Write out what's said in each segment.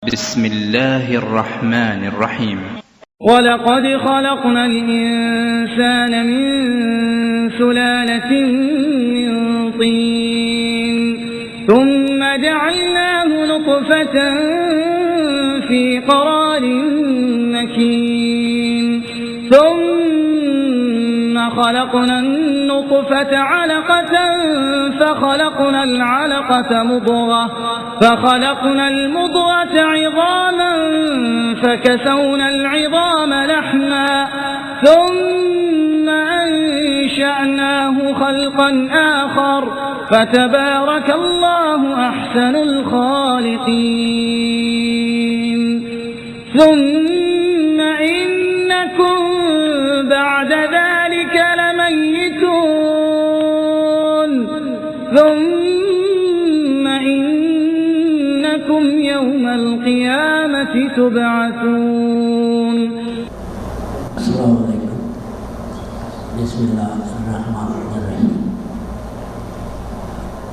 بسم الله الرحمن الرحيم. ولقد خلقنا الإنسان من سلالة من طين ثم جعلناه نطفة في قرار مكين ثم خلقنا النطفة علقة فخلقنا العلقة مضغة فخلقنا المضغة عظاما فكسونا العظام لحما ثم أنشأناه خلقا آخر فتبارك الله أحسن الخالقين. ثم إنكم بعد ذلك لميتون ثم إنكم يوم القيامة تبعثون. السلام عليكم. بسم الله الرحمن الرحيم.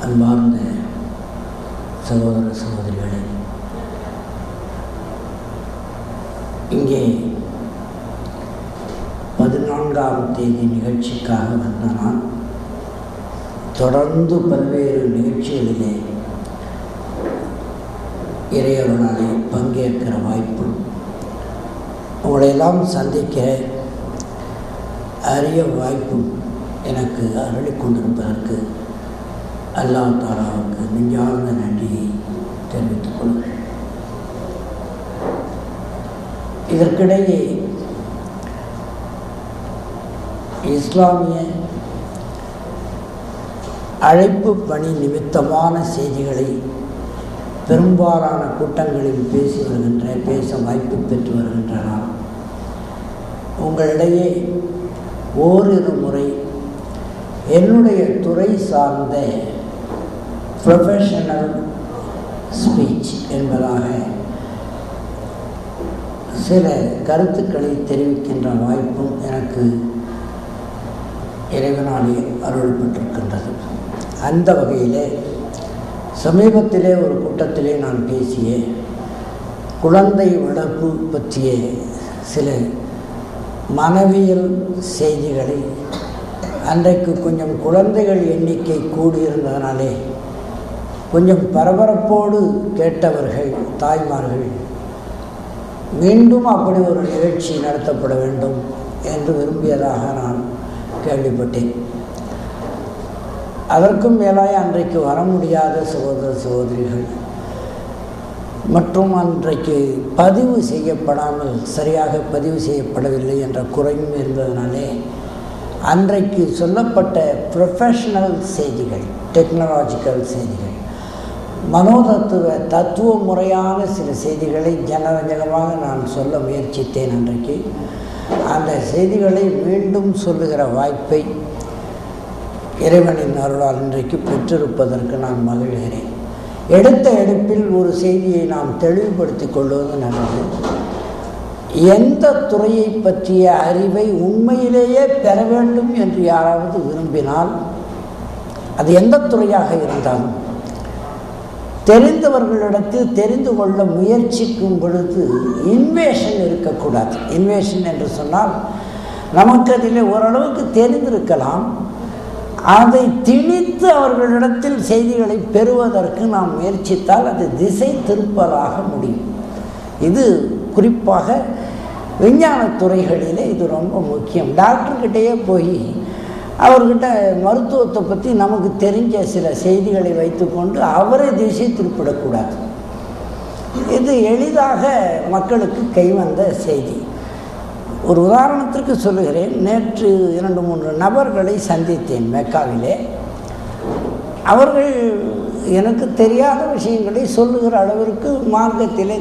அன்பார்ந்த சகோதர சகோதரிகளே, இங்கே 14ஆம் தேதி நிகழ்ச்சிக்காக வந்த நான் தொடர்ந்து பல்வேறு நிகழ்ச்சிகளிலே இறையருளாலே பங்கேற்கிற வாய்ப்பு, உங்களையெல்லாம் சந்திக்க அரிய வாய்ப்பு எனக்கு அருளிக் கொண்டிருப்பதற்கு அல்லாஹ் தஆலாவுக்கு நெஞ்சார்ந்த நன்றியை தெரிவித்துக் கொள்கிறேன். இதற்கிடையே இஸ்லாமிய அழைப்பு பணி நிமித்தமான செய்திகளை பெரும்பாலான கூட்டங்களில் பேச வாய்ப்பு பெற்று வருகின்றன. உங்களிடையே ஓரிரு முறை என்னுடைய துறை சார்ந்த ப்ரொஃபஷனல் ஸ்பீச் என்பதாக சில கருத்துக்களை தெரிவிக்கின்ற வாய்ப்பும் எனக்கு இறைவனாலே அருள்பட்டிருக்கின்றது. அந்த வகையிலே சமீபத்திலே ஒரு கூட்டத்திலே நான் பேசிய குழந்தை வளர்ப்பு பற்றிய சில மனவியல் செய்திகளை அன்றைக்கு கொஞ்சம் குழந்தைகள் எண்ணிக்கை கூடியிருந்ததனாலே கொஞ்சம் பரபரப்போடு கேட்டவர்கள் தாய்மார்கள் மீண்டும் அப்படி ஒரு நிகழ்ச்சி நடத்தப்பட வேண்டும் என்று விரும்பியதாக நான் கேள்விப்பட்டேன். அதற்கும் மேலாக அன்றைக்கு வர முடியாத சகோதர சகோதரிகள் மற்றும் அன்றைக்கு பதிவு செய்யப்படாமல் சரியாக பதிவு செய்யப்படவில்லை என்ற குறையும் இருந்ததினாலே அன்றைக்கு சொல்லப்பட்ட ப்ரொஃபஷனல் செய்திகள், டெக்னாலஜிக்கல் செய்திகள், தத்துவ முறையான சில செய்திகளை ஜனரஞ்சகமாக நான் சொல்ல முயற்சித்தேன். அன்றைக்கு அந்த செய்திகளை மீண்டும் சொல்லுகிற வாய்ப்பை இறைவனின் அருளால் இன்றைக்கு பெற்றிருப்பதற்கு நான் மகிழ்கிறேன். எடுத்த எடுப்பில் ஒரு செய்தியை நாம் தெளிவுபடுத்திக் கொள்வது நல்லது. எந்த துறையை பற்றிய அறிவை உண்மையிலேயே பெற வேண்டும் என்று யாராவது விரும்பினால், அது எந்த துறையாக இருந்தாலும் தெரிந்தவர்களிடத்தில் தெரிந்து கொள்ள முயற்சிக்கும் பொழுது இன்வேஷன் இருக்கக்கூடாது. இன்வேஷன் என்று சொன்னால் நமக்கு அதில் ஓரளவுக்கு தெரிந்திருக்கலாம், அதை திணித்து அவர்களிடத்தில் செய்திகளை பெறுவதற்கு நாம் முயற்சித்தால் அது திசை திருப்பலாக முடியும். இது குறிப்பாக விஞ்ஞான துறைகளிலே இது ரொம்ப முக்கியம். டாக்டர்கிட்டையே போய் அவர்கிட்ட மருத்துவத்தை பற்றி நமக்கு தெரிஞ்ச சில செய்திகளை வைத்துக்கொண்டு அவரை திசை திருப்பிடக்கூடாது. இது எளிதாக மக்களுக்கு கைவந்த செய்தி. ஒரு உதாரணத்திற்கு சொல்லுகிறேன். நேற்று 2-3 நபர்களை சந்தித்தேன் மெக்காவிலே. அவர்கள் எனக்கு தெரியாத விஷயங்களை சொல்லுகிற அளவிற்கு மார்க்கத்திலே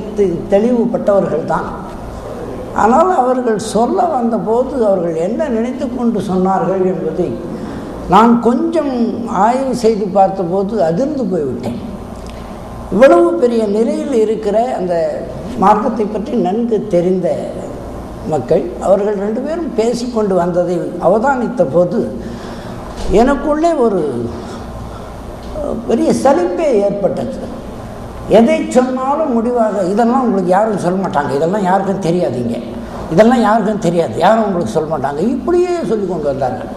தெளிவுபட்டவர்கள் தான். ஆனால் அவர்கள் சொல்ல வந்தபோது அவர்கள் என்ன நினைத்து கொண்டு சொன்னார்கள் என்பதை நான் கொஞ்சம் ஆய்வு செய்து பார்த்தபோது அதிர்ந்து போய்விட்டேன். இவ்வளவு பெரிய நிலையில் இருக்கிற அந்த மார்க்கத்தை பற்றி நன்கு தெரிந்த மக்கள், அவர்கள் 2 பேரும் பேசிக்கொண்டு வந்ததை அவதானித்த போது எனக்குள்ளே ஒரு பெரிய சலிப்பே ஏற்பட்டது. எதை சொன்னாலும் முடிவாக இதெல்லாம் உங்களுக்கு யாரும் சொல்ல மாட்டாங்க, இதெல்லாம் யாருக்கும் தெரியாதீங்க, இதெல்லாம் யாருக்கும் தெரியாது, யாரும் உங்களுக்கு சொல்ல மாட்டாங்க, இப்படியே சொல்லி கொண்டு வந்தார்கள்.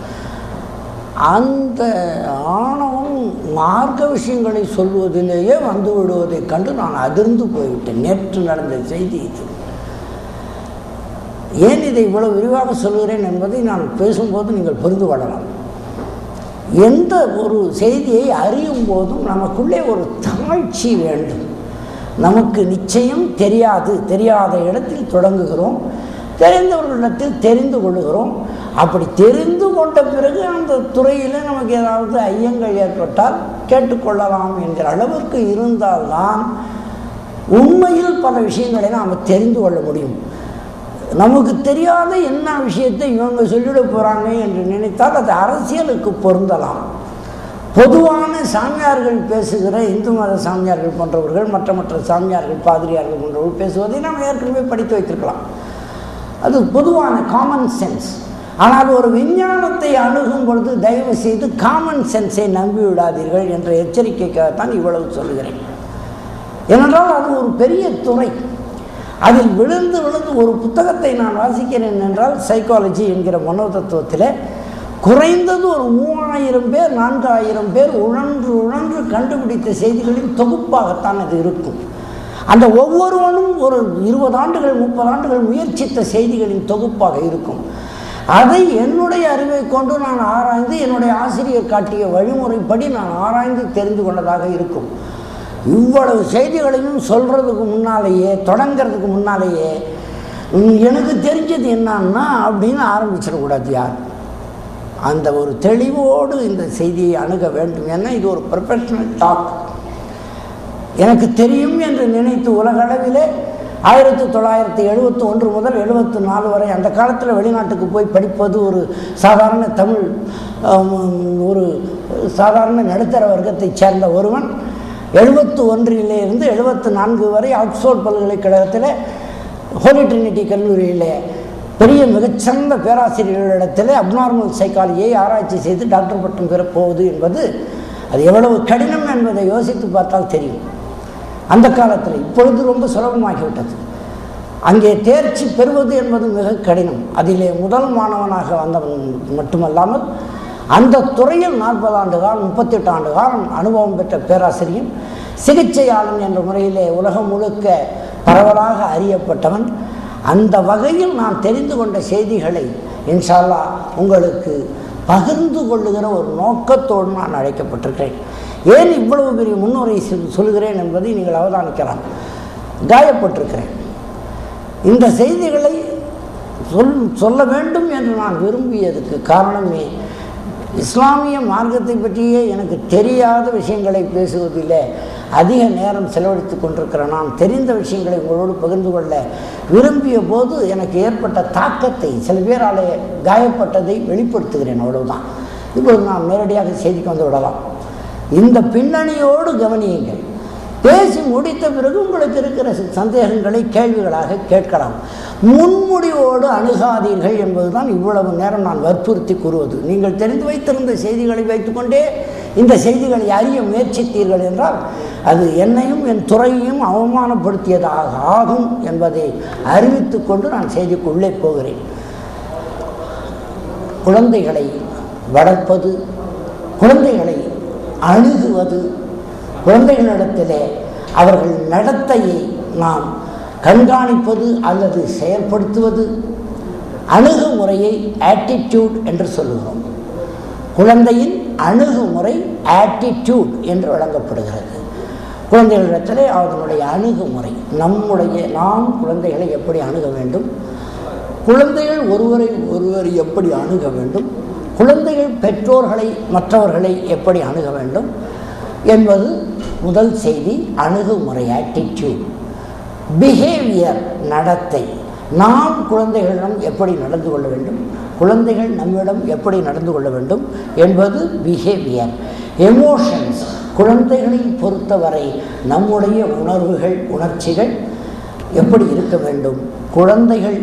அந்த ஆணவம் மார்க்க விஷயங்களை சொல்வதிலேயே வந்து விடுவதைக் கண்டு நான் அதிர்ந்து போய்விட்டேன். நேற்று நடந்த செய்தி இது. ஏன் இதை இவ்வளவு விரிவாக சொல்கிறேன் என்பதை நான் பேசும்போது நீங்கள் புரிந்து கொள்ளலாம். எந்த ஒரு செய்தியை அறியும் போதும் நமக்குள்ளே ஒரு தாழ்ச்சி வேண்டும். நமக்கு நிச்சயம் தெரியாத இடத்தில் தொடங்குகிறோம், தெரிந்தவர்களிடத்தில் தெரிந்து கொள்ளுகிறோம். அப்படி தெரிந்து கொண்ட பிறகு அந்த துறையில் நமக்கு ஏதாவது ஐயங்கள் ஏற்பட்டால் கேட்டுக்கொள்ளலாம் என்கிற அளவுக்கு இருந்தால்தான் உண்மையில் பல விஷயங்களை நாம் தெரிந்து கொள்ள முடியும். நமக்கு தெரியாத என்ன விஷயத்தை இவங்க சொல்லிட போகிறாங்க என்று நினைத்தால் அது அரசியலுக்கு பொருந்தலாம். பொதுவான சாமியார்கள் பேசுகிற இந்து மத சாமியார்கள் போன்றவர்கள், மற்ற சாமியார்கள், பாதிரியார்கள் போன்றவர்கள் பேசுவதை நாம் ஏற்கனவே படித்து வைத்திருக்கலாம். அது பொதுவான காமன் சென்ஸ். ஆனால் ஒரு விஞ்ஞானத்தை அணுகும் பொழுது தயவு செய்து காமன் சென்ஸை நம்பிவிடாதீர்கள் என்ற எச்சரிக்கைக்காகத்தான் இவ்வளவு சொல்கிறேன். ஏனென்றால் அது ஒரு பெரிய துறை. அதில் விழுந்து ஒரு புத்தகத்தை நான் வாசிக்கிறேன் என்றால், சைக்காலஜி என்கிற மனோதத்துவத்தில் குறைந்தது ஒரு 3000 பேர் 4000 பேர் உழன்று கண்டுபிடித்த செய்திகளின் தொகுப்பாகத்தான் அது இருக்கும். அந்த ஒவ்வொருவனும் ஒரு 20 ஆண்டுகள் 30 ஆண்டுகள் முயற்சித்த செய்திகளின் தொகுப்பாக இருக்கும். அதை என்னுடைய அறிவை கொண்டு நான் ஆராய்ந்து, என்னுடைய ஆசிரியர் காட்டிய வழிமுறைப்படி நான் ஆராய்ந்து தெரிந்து கொண்டதாக இருக்கும். இவ்வளவு செய்திகளையும் சொல்கிறதுக்கு முன்னாலேயே, தொடங்கிறதுக்கு முன்னாலேயே எனக்கு தெரிஞ்சது என்னன்னா அப்படின்னு ஆரம்பிச்சிடக்கூடாது யார். அந்த ஒரு தெளிவோடு இந்த செய்தியை அணுக வேண்டும். ஏன்னா இது ஒரு ப்ரொஃபஷனல் டாக். எனக்கு தெரியும் என்று நினைத்து உலகளவிலே 1971 முதல் 74 வரை அந்த காலத்தில் வெளிநாட்டுக்கு போய் படிப்பது ஒரு சாதாரண தமிழ், ஒரு சாதாரண நடுத்தர வர்க்கத்தைச் சேர்ந்த ஒருவன் 71 74 வரை ஆக்ஸ்போர்ட் பல்கலைக்கழகத்தில் ஹோலி ட்ரினிட்டி கல்லூரியில் பெரிய மிகச்சிறந்த பேராசிரியர்களிடத்தில் அப்நார்மல் சைக்காலஜியை ஆராய்ச்சி செய்து டாக்டர் பட்டம் பெறப்போவது என்பது அது எவ்வளவு கடினம் என்பதை யோசித்து பார்த்தால் தெரியும். அந்த காலத்தில், இப்பொழுது ரொம்ப சுலபமாகிவிட்டது. அங்கே தேர்ச்சி பெறுவது என்பது மிக கடினம். அதிலே முதல் மாணவனாக வந்தவன் மட்டுமல்லாமல் அந்த துறையில் 40 ஆண்டு காலம் 38 ஆண்டு காலம் அனுபவம் பெற்ற பேராசிரியர், சிகிச்சையாளன் என்ற முறையிலே உலகம் முழுக்க பரவலாக அறியப்பட்டவன். அந்த வகையில் நான் தெரிந்து கொண்ட செய்திகளை இன்ஷா அல்லாஹ் உங்களுக்கு பகிர்ந்து கொள்ளுகிற ஒரு நோக்கத்தோடு நான் அழைக்கப்பட்டிருக்கிறேன். ஏன் இவ்வளவு பெரிய முன்னுரை சொல்கிறேன் என்பதை நீங்கள் அவதானிக்கலாம். காயப்பட்டிருக்கிறேன். இந்த செய்திகளை சொல்ல வேண்டும் என்று நான் விரும்பியதுக்கு காரணமே, இஸ்லாமிய மார்க்கத்தை பற்றியே எனக்கு தெரியாத விஷயங்களை பேசுவதில் அதிக நேரம் செலவழித்து கொண்டிருக்கிற நான் தெரிந்த விஷயங்களை உங்களோடு பகிர்ந்து கொள்ள விரும்பிய போது எனக்கு ஏற்பட்ட தாக்கத்தை, சில பேராலே காயப்பட்டதை வெளிப்படுத்துகிறேன், அவ்வளவுதான். இப்பொழுது நாம் நேரடியாக செய்திக்கு வந்து விடலாம். இந்த பின்னணியோடு கவனியுங்கள். பேசி முடித்த பிறகு உங்களுக்கு இருக்கிற சந்தேகங்களை கேள்விகளாக கேட்கலாம். முன்முடிவோடு அணுகாதீர்கள் என்பதுதான் இவ்வளவு நேரம் நான் வற்புறுத்தி கூறுவது. நீங்கள் தெரிந்து வைத்திருந்த செய்திகளை வைத்துக்கொண்டே இந்த செய்திகளை அறிய முயற்சித்தீர்கள் என்றால் அது என்னையும் என் துறையையும் அவமானப்படுத்தியதாக ஆகும் என்பதை அறிவித்து கொண்டு நான் செய்திக்குள்ளே போகிறேன். குழந்தைகளை வளர்ப்பது, குழந்தைகளை அணுகுவது, குழந்தைகளிடத்திலே அவர்கள் நடத்தையை நாம் கண்காணிப்பது அல்லது செயல்படுத்துவது, அணுகுமுறையை ஆட்டிடியூட் என்று சொல்லுகிறோம். குழந்தையின் அணுகுமுறை ஆட்டிடியூட் என்று வழங்கப்படுகிறது. குழந்தைகளிடத்திலே அதனுடைய அணுகுமுறை, நாம் குழந்தைகளை எப்படி அணுக வேண்டும், குழந்தைகள் ஒருவரை எப்படி அணுக வேண்டும், குழந்தைகள் பெற்றோர்களை மற்றவர்களை எப்படி அணுக வேண்டும் என்பது முதல் செய்தி. அணுகுமுறை ஆட்டிடியூட். பிஹேவியர் நடத்தை, நாம் குழந்தைகளிடம் எப்படி நடந்து கொள்ள வேண்டும், குழந்தைகள் நம்மிடம் எப்படி நடந்து கொள்ள வேண்டும் என்பது பிஹேவியர். எமோஷன்ஸ், குழந்தைகளை பொறுத்தவரை நம்முடைய உணர்வுகள் உணர்ச்சிகள் எப்படி இருக்க வேண்டும், குழந்தைகள்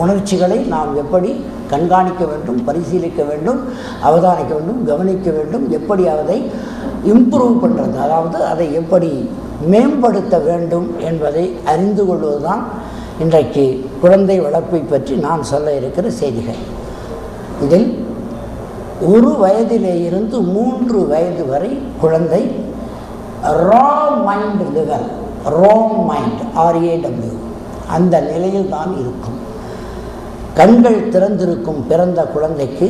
உணர்ச்சிகளை நாம் எப்படி கண்காணிக்க வேண்டும், பரிசீலிக்க வேண்டும், அவதானிக்க வேண்டும், கவனிக்க வேண்டும், எப்படி அதை இம்ப்ரூவ் பண்ணுறது, அதாவது அதை எப்படி மேம்படுத்த வேண்டும் என்பதை அறிந்து கொள்வதுதான் இன்றைக்கு குழந்தை வளர்ப்பை பற்றி நான் சொல்ல இருக்கிற செய்திகள். இதில் 1 வயதிலே இருந்து 3 வயது வரை குழந்தை ரா மைண்ட் லெவல், ரா மைண்ட் RAW அந்த நிலையில் தான் இருக்கும். கண்கள் திறந்திருக்கும் பிறந்த குழந்தைக்கு,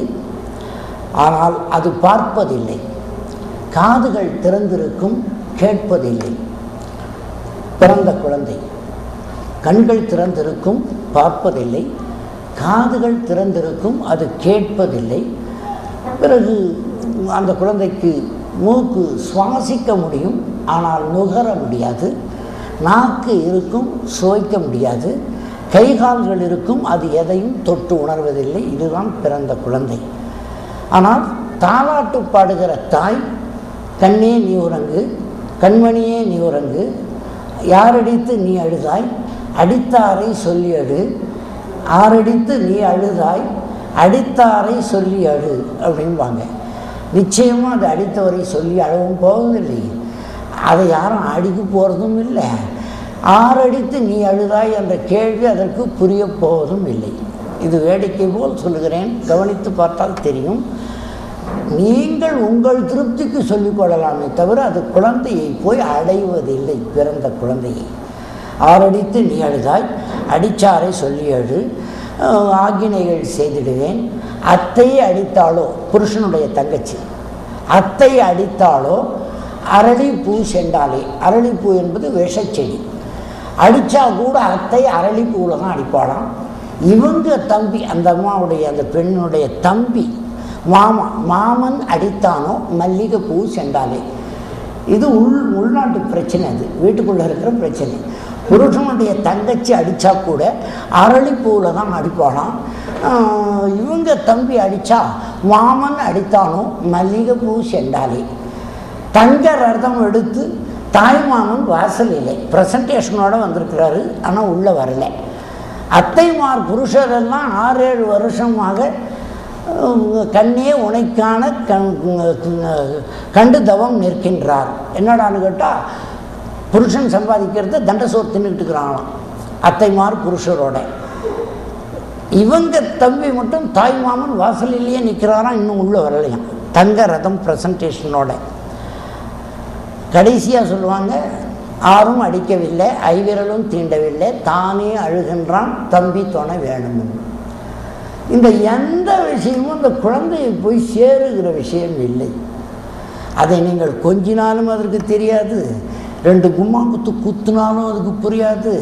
ஆனால் அது பார்ப்பதில்லை. காதுகள் திறந்திருக்கும், கேட்பதில்லை. பிறந்த குழந்தை கண்கள் திறந்திருக்கும், பார்ப்பதில்லை. காதுகள் திறந்திருக்கும், அது கேட்பதில்லை. பிறகு அந்த குழந்தைக்கு மூக்கு சுவாசிக்க முடியும், ஆனால் நுகர முடியாது. நாக்கு இருக்கும், சுவைக்க முடியாது. கைகால்கள் இருக்கும், அது எதையும் தொட்டு உணர்வதில்லை. இதுதான் பிறந்த குழந்தை. ஆனால் தாலாட்டு பாடுகிற தாய், கண்ணே நீ உறங்கு, கண்மணியே நீ உறங்கு, யாரடித்து நீ அழுதாய், அடித்தாரை சொல்லி அழு, ஆரடித்து நீ அழுதாய், அடித்தாரை சொல்லி அழு அப்படின்பாங்க. நிச்சயமாக அது அடித்தவரை சொல்லி அழவும் போவதில்லை, அதை யாரும் அடிக்க போகிறதும் இல்லை. ஆரடித்து நீ அழுதாய் என்ற கேள்வி அதற்கு புரிய போவதும் இல்லை. இது வேடிக்கை போல் சொல்லுகிறேன், கவனித்து பார்த்தால் தெரியும். நீங்கள் உங்கள் திருப்திக்கு சொல்லிக்கொள்ளலாமே தவிர அது குழந்தையை போய் அடைவதில்லை. பிறந்த குழந்தையை ஆரடித்து நீ அழுதாய், அடித்தாரை சொல்லி அழு, ஆக்கினைகள் செய்திடுவேன். அத்தை அடித்தாலோ, புருஷனுடைய தங்கச்சி அத்தை அடித்தாலோ அரளிப்பூ செண்டாலே, அரளிப்பூ என்பது விஷச்செடி, அடித்தா கூட அத்தை அரளிப்பூவில் தான் அடிப்பாளாம். இவங்க தம்பி, அந்த அம்மாவுடைய அந்த பெண்ணுடைய தம்பி மாமன் அடித்தானோ மல்லிகைப்பூ செண்டாலே. இது உள்நாட்டு பிரச்சனை, அது வீட்டுக்குள்ளே இருக்கிற பிரச்சனை. புருஷனுடைய தங்கச்சி அடித்தா கூட அரளிப்பூவில் தான் அடிப்பாளாம். இவங்க தம்பி அடித்தா மாமன் அடித்தானோ மல்லிகைப்பூ செண்டாலே. தங்க ரதம் எடுத்து தாய்மாமன் வாசல் இல்லை, ப்ரெசன்டேஷனோடு வந்திருக்கிறாரு, ஆனால் உள்ளே வரலை. அத்தைமார் புருஷரெல்லாம் 6-7 வருஷமாக கண்ணே உனைக்கான கண்டு தவம் நிற்கின்றார். என்னடான்னு கேட்டால், புருஷன் சம்பாதிக்கிறத தண்டசோர் தின்னுட்டுக்கிறாங்களாம் அத்தைமார் புருஷரோட. இவங்க தம்பி மட்டும் தாய்மாமன் வாசலிலேயே நிற்கிறாராம், இன்னும் உள்ளே வரலையாம், தங்க ரதம் ப்ரெசன்டேஷனோட. கடைசியாக சொல்லுவாங்க, ஆரும் அடிக்கவில்லை, ஐவிரலும் தீண்டவில்லை, தானே அழுகின்றான், தம்பி துணை வேணும். இந்த எந்த விஷயமும் இந்த குழந்தையை போய் சேருகிற விஷயம் இல்லை. அதை நீங்கள் கொஞ்சினாலும் அதற்கு தெரியாது, 2 கும்மா குத்துனாலும் அதுக்கு புரியாது,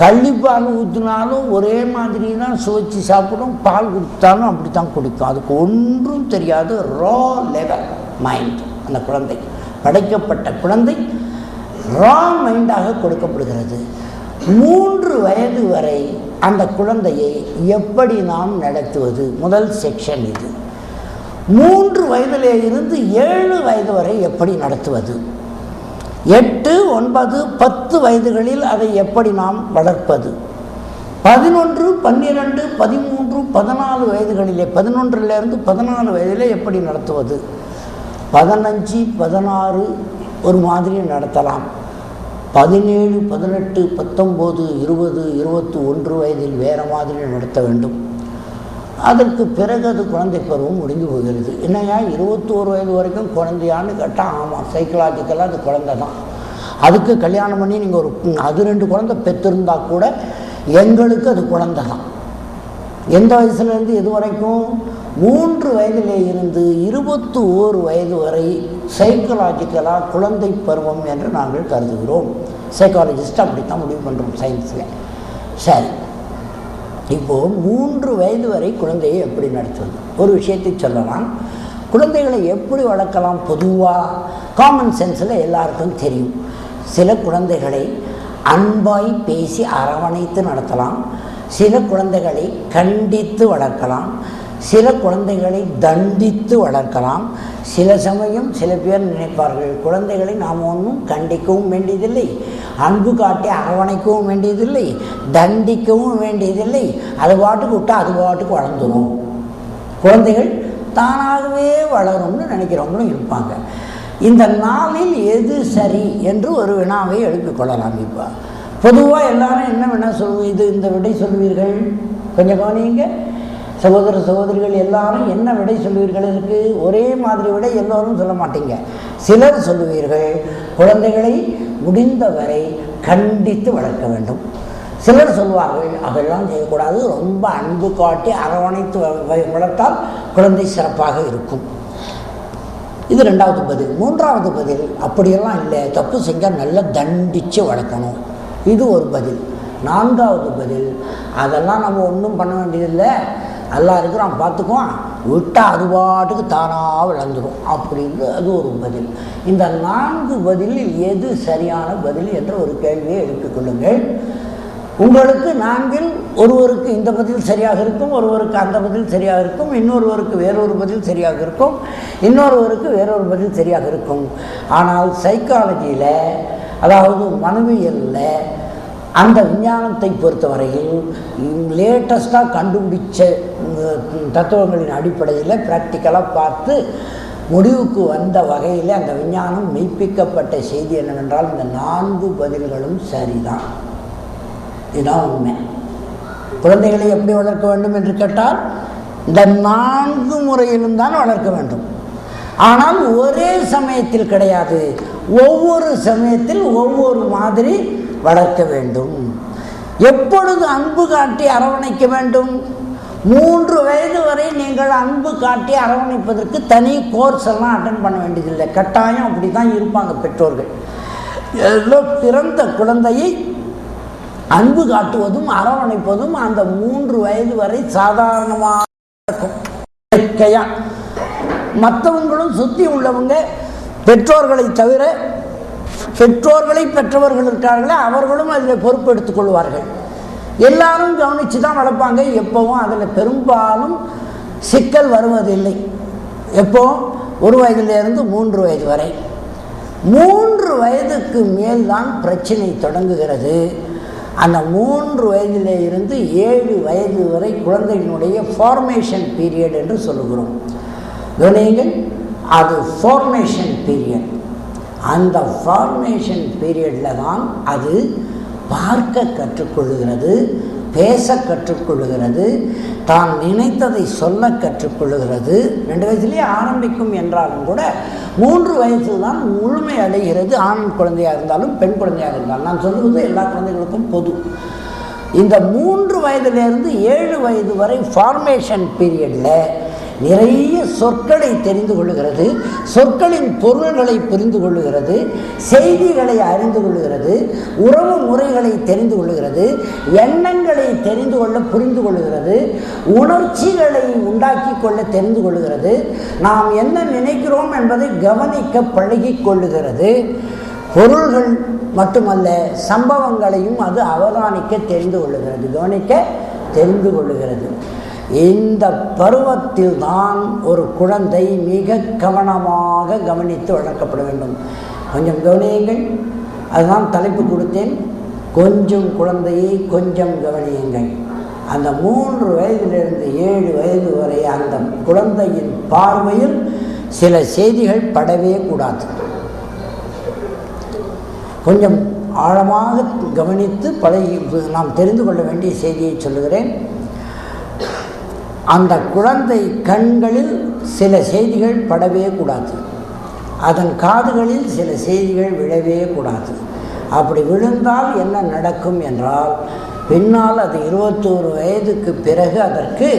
கள்ளிப்பால் ஊற்றினாலும் ஒரே மாதிரி தான் சுவைச்சு சாப்பிடும், பால் கொடுத்தாலும் அப்படி தான் குடிக்கும். அதுக்கு ஒன்றும் தெரியாது. ரா லெவல் மைண்ட். அந்த குழந்தை, படைக்கப்பட்ட குழந்தை ரா மைண்டாக கொடுக்கப்படுகிறது. 3 வயது வரை அந்த குழந்தையை எப்படி நாம் நடத்துவது, முதல் செக்ஷன் இது. 3 வயதிலே இருந்து 7 வயது வரை எப்படி நடத்துவது, 8, 9, 10 வயதுகளில் அதை எப்படி நாம் வளர்ப்பது, 11, 12, 13, 14 வயதுகளிலே, 11லிருந்து 14 வயதிலே எப்படி நடத்துவது, 15, 16 ஒரு மாதிரி நடத்தலாம், 17, 18, 19, 20, 21 வயதில் வேறு மாதிரி நடத்த வேண்டும். அதற்கு பிறகு அது குழந்தை பருவம் முடிஞ்சு போகிறது. என்னையா 21 வயது வரைக்கும் குழந்தையான்னு கேட்டால், ஆமாம், சைக்கலாஜிக்கலாக அது குழந்தை தான். அதுக்கு கல்யாணம் பண்ணி நீங்கள் அது 2 குழந்தை பெற்றிருந்தா கூட எங்களுக்கு அது குழந்தை தான். எந்த வயசுலேருந்து எது வரைக்கும்? 3 வயதிலே இருந்து 21 வயது வரை சைக்கலாஜிக்கலாக குழந்தை பருவம் என்று நாங்கள் கருதுகிறோம். சைக்காலஜிஸ்ட் அப்படித்தான் முடிவு பண்ணுறோம் சயின்ஸில். சரி, இப்போது 3 வயது வரை குழந்தையை எப்படி நடத்துவது? ஒரு விஷயத்தை சொல்லலாம். குழந்தைகளை எப்படி வளர்க்கலாம்? பொதுவாக காமன் சென்ஸில் எல்லாருக்கும் தெரியும். சில குழந்தைகளை அன்பாய் பேசி அரவணைத்து நடத்தலாம், சில குழந்தைகளை கண்டித்து வளர்க்கலாம், சில குழந்தைகளை தண்டித்து வளர்க்கலாம். சில சமயம் சில பேர் நினைப்பார்கள், குழந்தைகளை நாம் ஒன்றும் கண்டிக்கவும் வேண்டியதில்லை, அன்பு காட்டி அரவணைக்கவும் வேண்டியதில்லை, தண்டிக்கவும் வேண்டியதில்லை, அது பாட்டுக்கு விட்டால் அது பாட்டுக்கு வளர்ந்துடும், குழந்தைகள் தானாகவே வளரும்னு நினைக்கிறவங்களும் இருப்பாங்க. இந்த நாளில் எது சரி என்று ஒரு வினாவை எழுப்பிக் கொள்ளலாம். இப்போ பொதுவாக எல்லாரும் என்ன வினா சொல்லுவது, இந்த விடை சொல்வீர்கள்? கொஞ்சம் கவனிங்க சகோதர சகோதரிகள், எல்லாரும் என்ன விடை சொல்வீர்கள்? இதுக்கு ஒரே மாதிரி விடை எல்லோரும் சொல்ல மாட்டீங்க. சிலர் சொல்லுவீர்கள் குழந்தைகளை முடிந்தவரை கண்டித்து வளர்க்க வேண்டும். சிலர் சொல்வார்கள் அதெல்லாம் செய்யக்கூடாது, ரொம்ப அன்பு காட்டி அரவணைத்து வளர்த்தால் குழந்தை சிறப்பாக இருக்கும். இது ரெண்டாவது பதில். மூன்றாவது பதில், அப்படியெல்லாம் இல்லை, தப்பு செஞ்சால் நல்லா தண்டித்து வளர்க்கணும். இது ஒரு பதில். நான்காவது பதில், அதெல்லாம் நம்ம ஒன்றும் பண்ண வேண்டியதில்லை, நல்லா இருக்கிறான் பார்த்துக்குவான், விட்டால் அது பாட்டுக்கு தானாக வளர்ந்துடும் அப்படின்னு அது ஒரு பதில். இந்த 4 பதிலில் எது சரியான பதில் என்ற ஒரு கேள்வியை எழுப்பிக் கொள்ளுங்கள். உங்களுக்கு 4இல் ஒருவருக்கு இந்த பதில் சரியாக இருக்கும், ஒருவருக்கு அந்த பதில் சரியாக இருக்கும், இன்னொருவருக்கு வேறொரு பதில் சரியாக இருக்கும், இன்னொருவருக்கு வேறொரு பதில் சரியாக இருக்கும். ஆனால் சைக்காலஜியில், அதாவது மனவியலில், அந்த விஞ்ஞானத்தை பொறுத்தவரையில் லேட்டஸ்டாக கண்டுபிடிச்ச தத்துவங்களின் அடிப்படையில் ப்ராக்டிக்கலாக பார்த்து முடிவுக்கு வந்த வகையில் அந்த விஞ்ஞானம் மெய்ப்பிக்கப்பட்ட செய்தி என்னவென்றால் இந்த 4 பதில்களும் சரிதான். இதுதான் உண்மை. குழந்தைகளை எப்படி வளர்க்க வேண்டும் என்று கேட்டால் இந்த 4 முறையிலும் தான் வளர்க்க வேண்டும். ஆனால் ஒரே சமயத்தில் கிடையாது, ஒவ்வொரு சமயத்தில் ஒவ்வொரு மாதிரி வளர்க்க வேண்டும். எப்பொழுது அன்பு காட்டி அரவணைக்க வேண்டும்? 3 வயது வரை நீங்கள் அன்பு காட்டி அரவணைப்பதற்கு தனி கோர்ஸ் எல்லாம் அட்டென்ட் பண்ண வேண்டியதில்லை. கட்டாயம் அப்படி தான் இருப்பாங்க பெற்றோர்கள். எல்லாம் பிறந்த குழந்தையை அன்பு காட்டுவதும் அரவணைப்பதும் அந்த 3 வயது வரை சாதாரணமாக இருக்கும். மற்றவங்களும் சுற்றி உள்ளவங்க பெற்றோர்களை தவிர, பெற்றோர்களை பெற்றவர்கள் இருக்கிறார்களே அவர்களும் அதில் பொறுப்பு எடுத்துக்கொள்வார்கள். எல்லாரும் கவனித்து தான் வளர்ப்பாங்க. எப்போவும் அதில் பெரும்பாலும் சிக்கல் வருவதில்லை. எப்போ 1 வயதிலிருந்து 3 வயது வரை. 3 வயதுக்கு மேல்தான் பிரச்சனை தொடங்குகிறது. அந்த 3 வயதிலே இருந்து 7 வயது வரை குழந்தையினுடைய ஃபார்மேஷன் பீரியட் என்று சொல்லுகிறோம். கவனியுங்கள், அது ஃபார்மேஷன் பீரியட். அந்த ஃபார்மேஷன் பீரியடில் தான் அது பார்க்க கற்றுக்கொள்ளுகிறது, பேச கற்றுக்கொள்ளுகிறது, தான் நினைத்ததை சொல்ல கற்றுக்கொள்ளுகிறது. 2 வயசுலேயே ஆரம்பிக்கும் என்றாலும் கூட 3 வயசு தான் முழுமை அடைகிறது. ஆண் குழந்தையாக இருந்தாலும் பெண் குழந்தையாக இருந்தாலும், நான் சொல்லுவது எல்லா குழந்தைகளுக்கும் பொது. இந்த 3 வயதிலிருந்து 7 வயது வரை ஃபார்மேஷன் பீரியடில் நிறைய சொற்களை தெரிந்து கொள்ளுகிறது, சொற்களின் பொருள்களை புரிந்து கொள்ளுகிறது, செய்திகளை அறிந்து கொள்ளுகிறது, உறவு முறைகளை தெரிந்து கொள்ளுகிறது, எண்ணங்களை தெரிந்து கொள்ள புரிந்து கொள்ளுகிறது, உணர்ச்சிகளை உண்டாக்கி கொள்ள தெரிந்து கொள்ளுகிறது, நாம் என்ன நினைக்கிறோம் என்பதை கவனிக்க பழகி கொள்ளுகிறது. பொருள்கள் மட்டுமல்ல, சம்பவங்களையும் அது அவதானிக்க தெரிந்து கொள்ளுகிறது, கவனிக்க தெரிந்து கொள்ளுகிறது. இந்த பருவத்தில் தான் ஒரு குழந்தை மிக கவனமாக கவனித்து வளர்க்கப்பட வேண்டும். கொஞ்சம் கவனியுங்கள், அதுதான் தலைப்பு கொடுத்தேன், கொஞ்சம் குழந்தையை கொஞ்சம் கவனியுங்கள். அந்த 3 வயதிலிருந்து 7 வயது வரை அந்த குழந்தையின் பார்வையில் சில செய்திகள் படவே கூடாது. கொஞ்சம் ஆழமாக கவனித்து பழகி நாம் தெரிந்து கொள்ள வேண்டிய செய்தியை சொல்லுகிறேன். அந்த குழந்தை கண்களில் சில செய்திகள் படவே கூடாது, அதன் காதுகளில் சில செய்திகள் விழவே கூடாது. அப்படி விழுந்தால் என்ன நடக்கும் என்றால், பின்னால் அது 21 வயதுக்கு பிறகு அதற்கு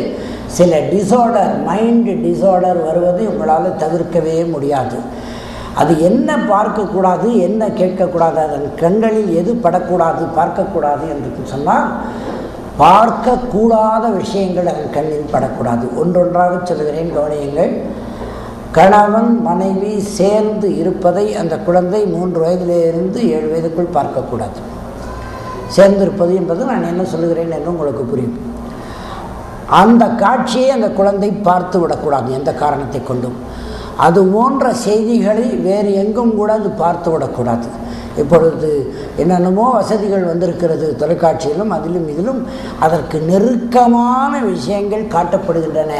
சில டிஸார்டர், மைண்டு டிஸார்டர் வருவதை உங்களால் தவிர்க்கவே முடியாது. அது என்ன பார்க்கக்கூடாது, என்ன கேட்கக்கூடாது, அதன் கண்களில் எது படக்கூடாது, பார்க்கக்கூடாது என்று சொன்னால், பார்க்கக்கூடாத விஷயங்கள் அதன் கண்ணில் படக்கூடாது. ஒன்றொன்றாக சொல்கிறேன், கவனியுங்கள். கணவன் மனைவி சேர்ந்து இருப்பதை அந்த குழந்தை 3 வயதிலிருந்து 7 வயதுக்குள் பார்க்கக்கூடாது. சேர்ந்திருப்பது என்பது நான் என்ன சொல்லுகிறேன் என்று உங்களுக்கு புரியும். அந்த காட்சியை அந்த குழந்தை பார்த்து விடக்கூடாது எந்த காரணத்தை கொண்டும். அது போன்ற செய்திகளை வேறு எங்கும் கூட அது பார்த்து விடக்கூடாது. இப்பொழுது என்னென்னமோ வசதிகள் வந்திருக்கிறது தொலைக்காட்சியிலும் அதிலும் இதிலும் அதற்கு நெருக்கமான விஷயங்கள் காட்டப்படுகின்றன.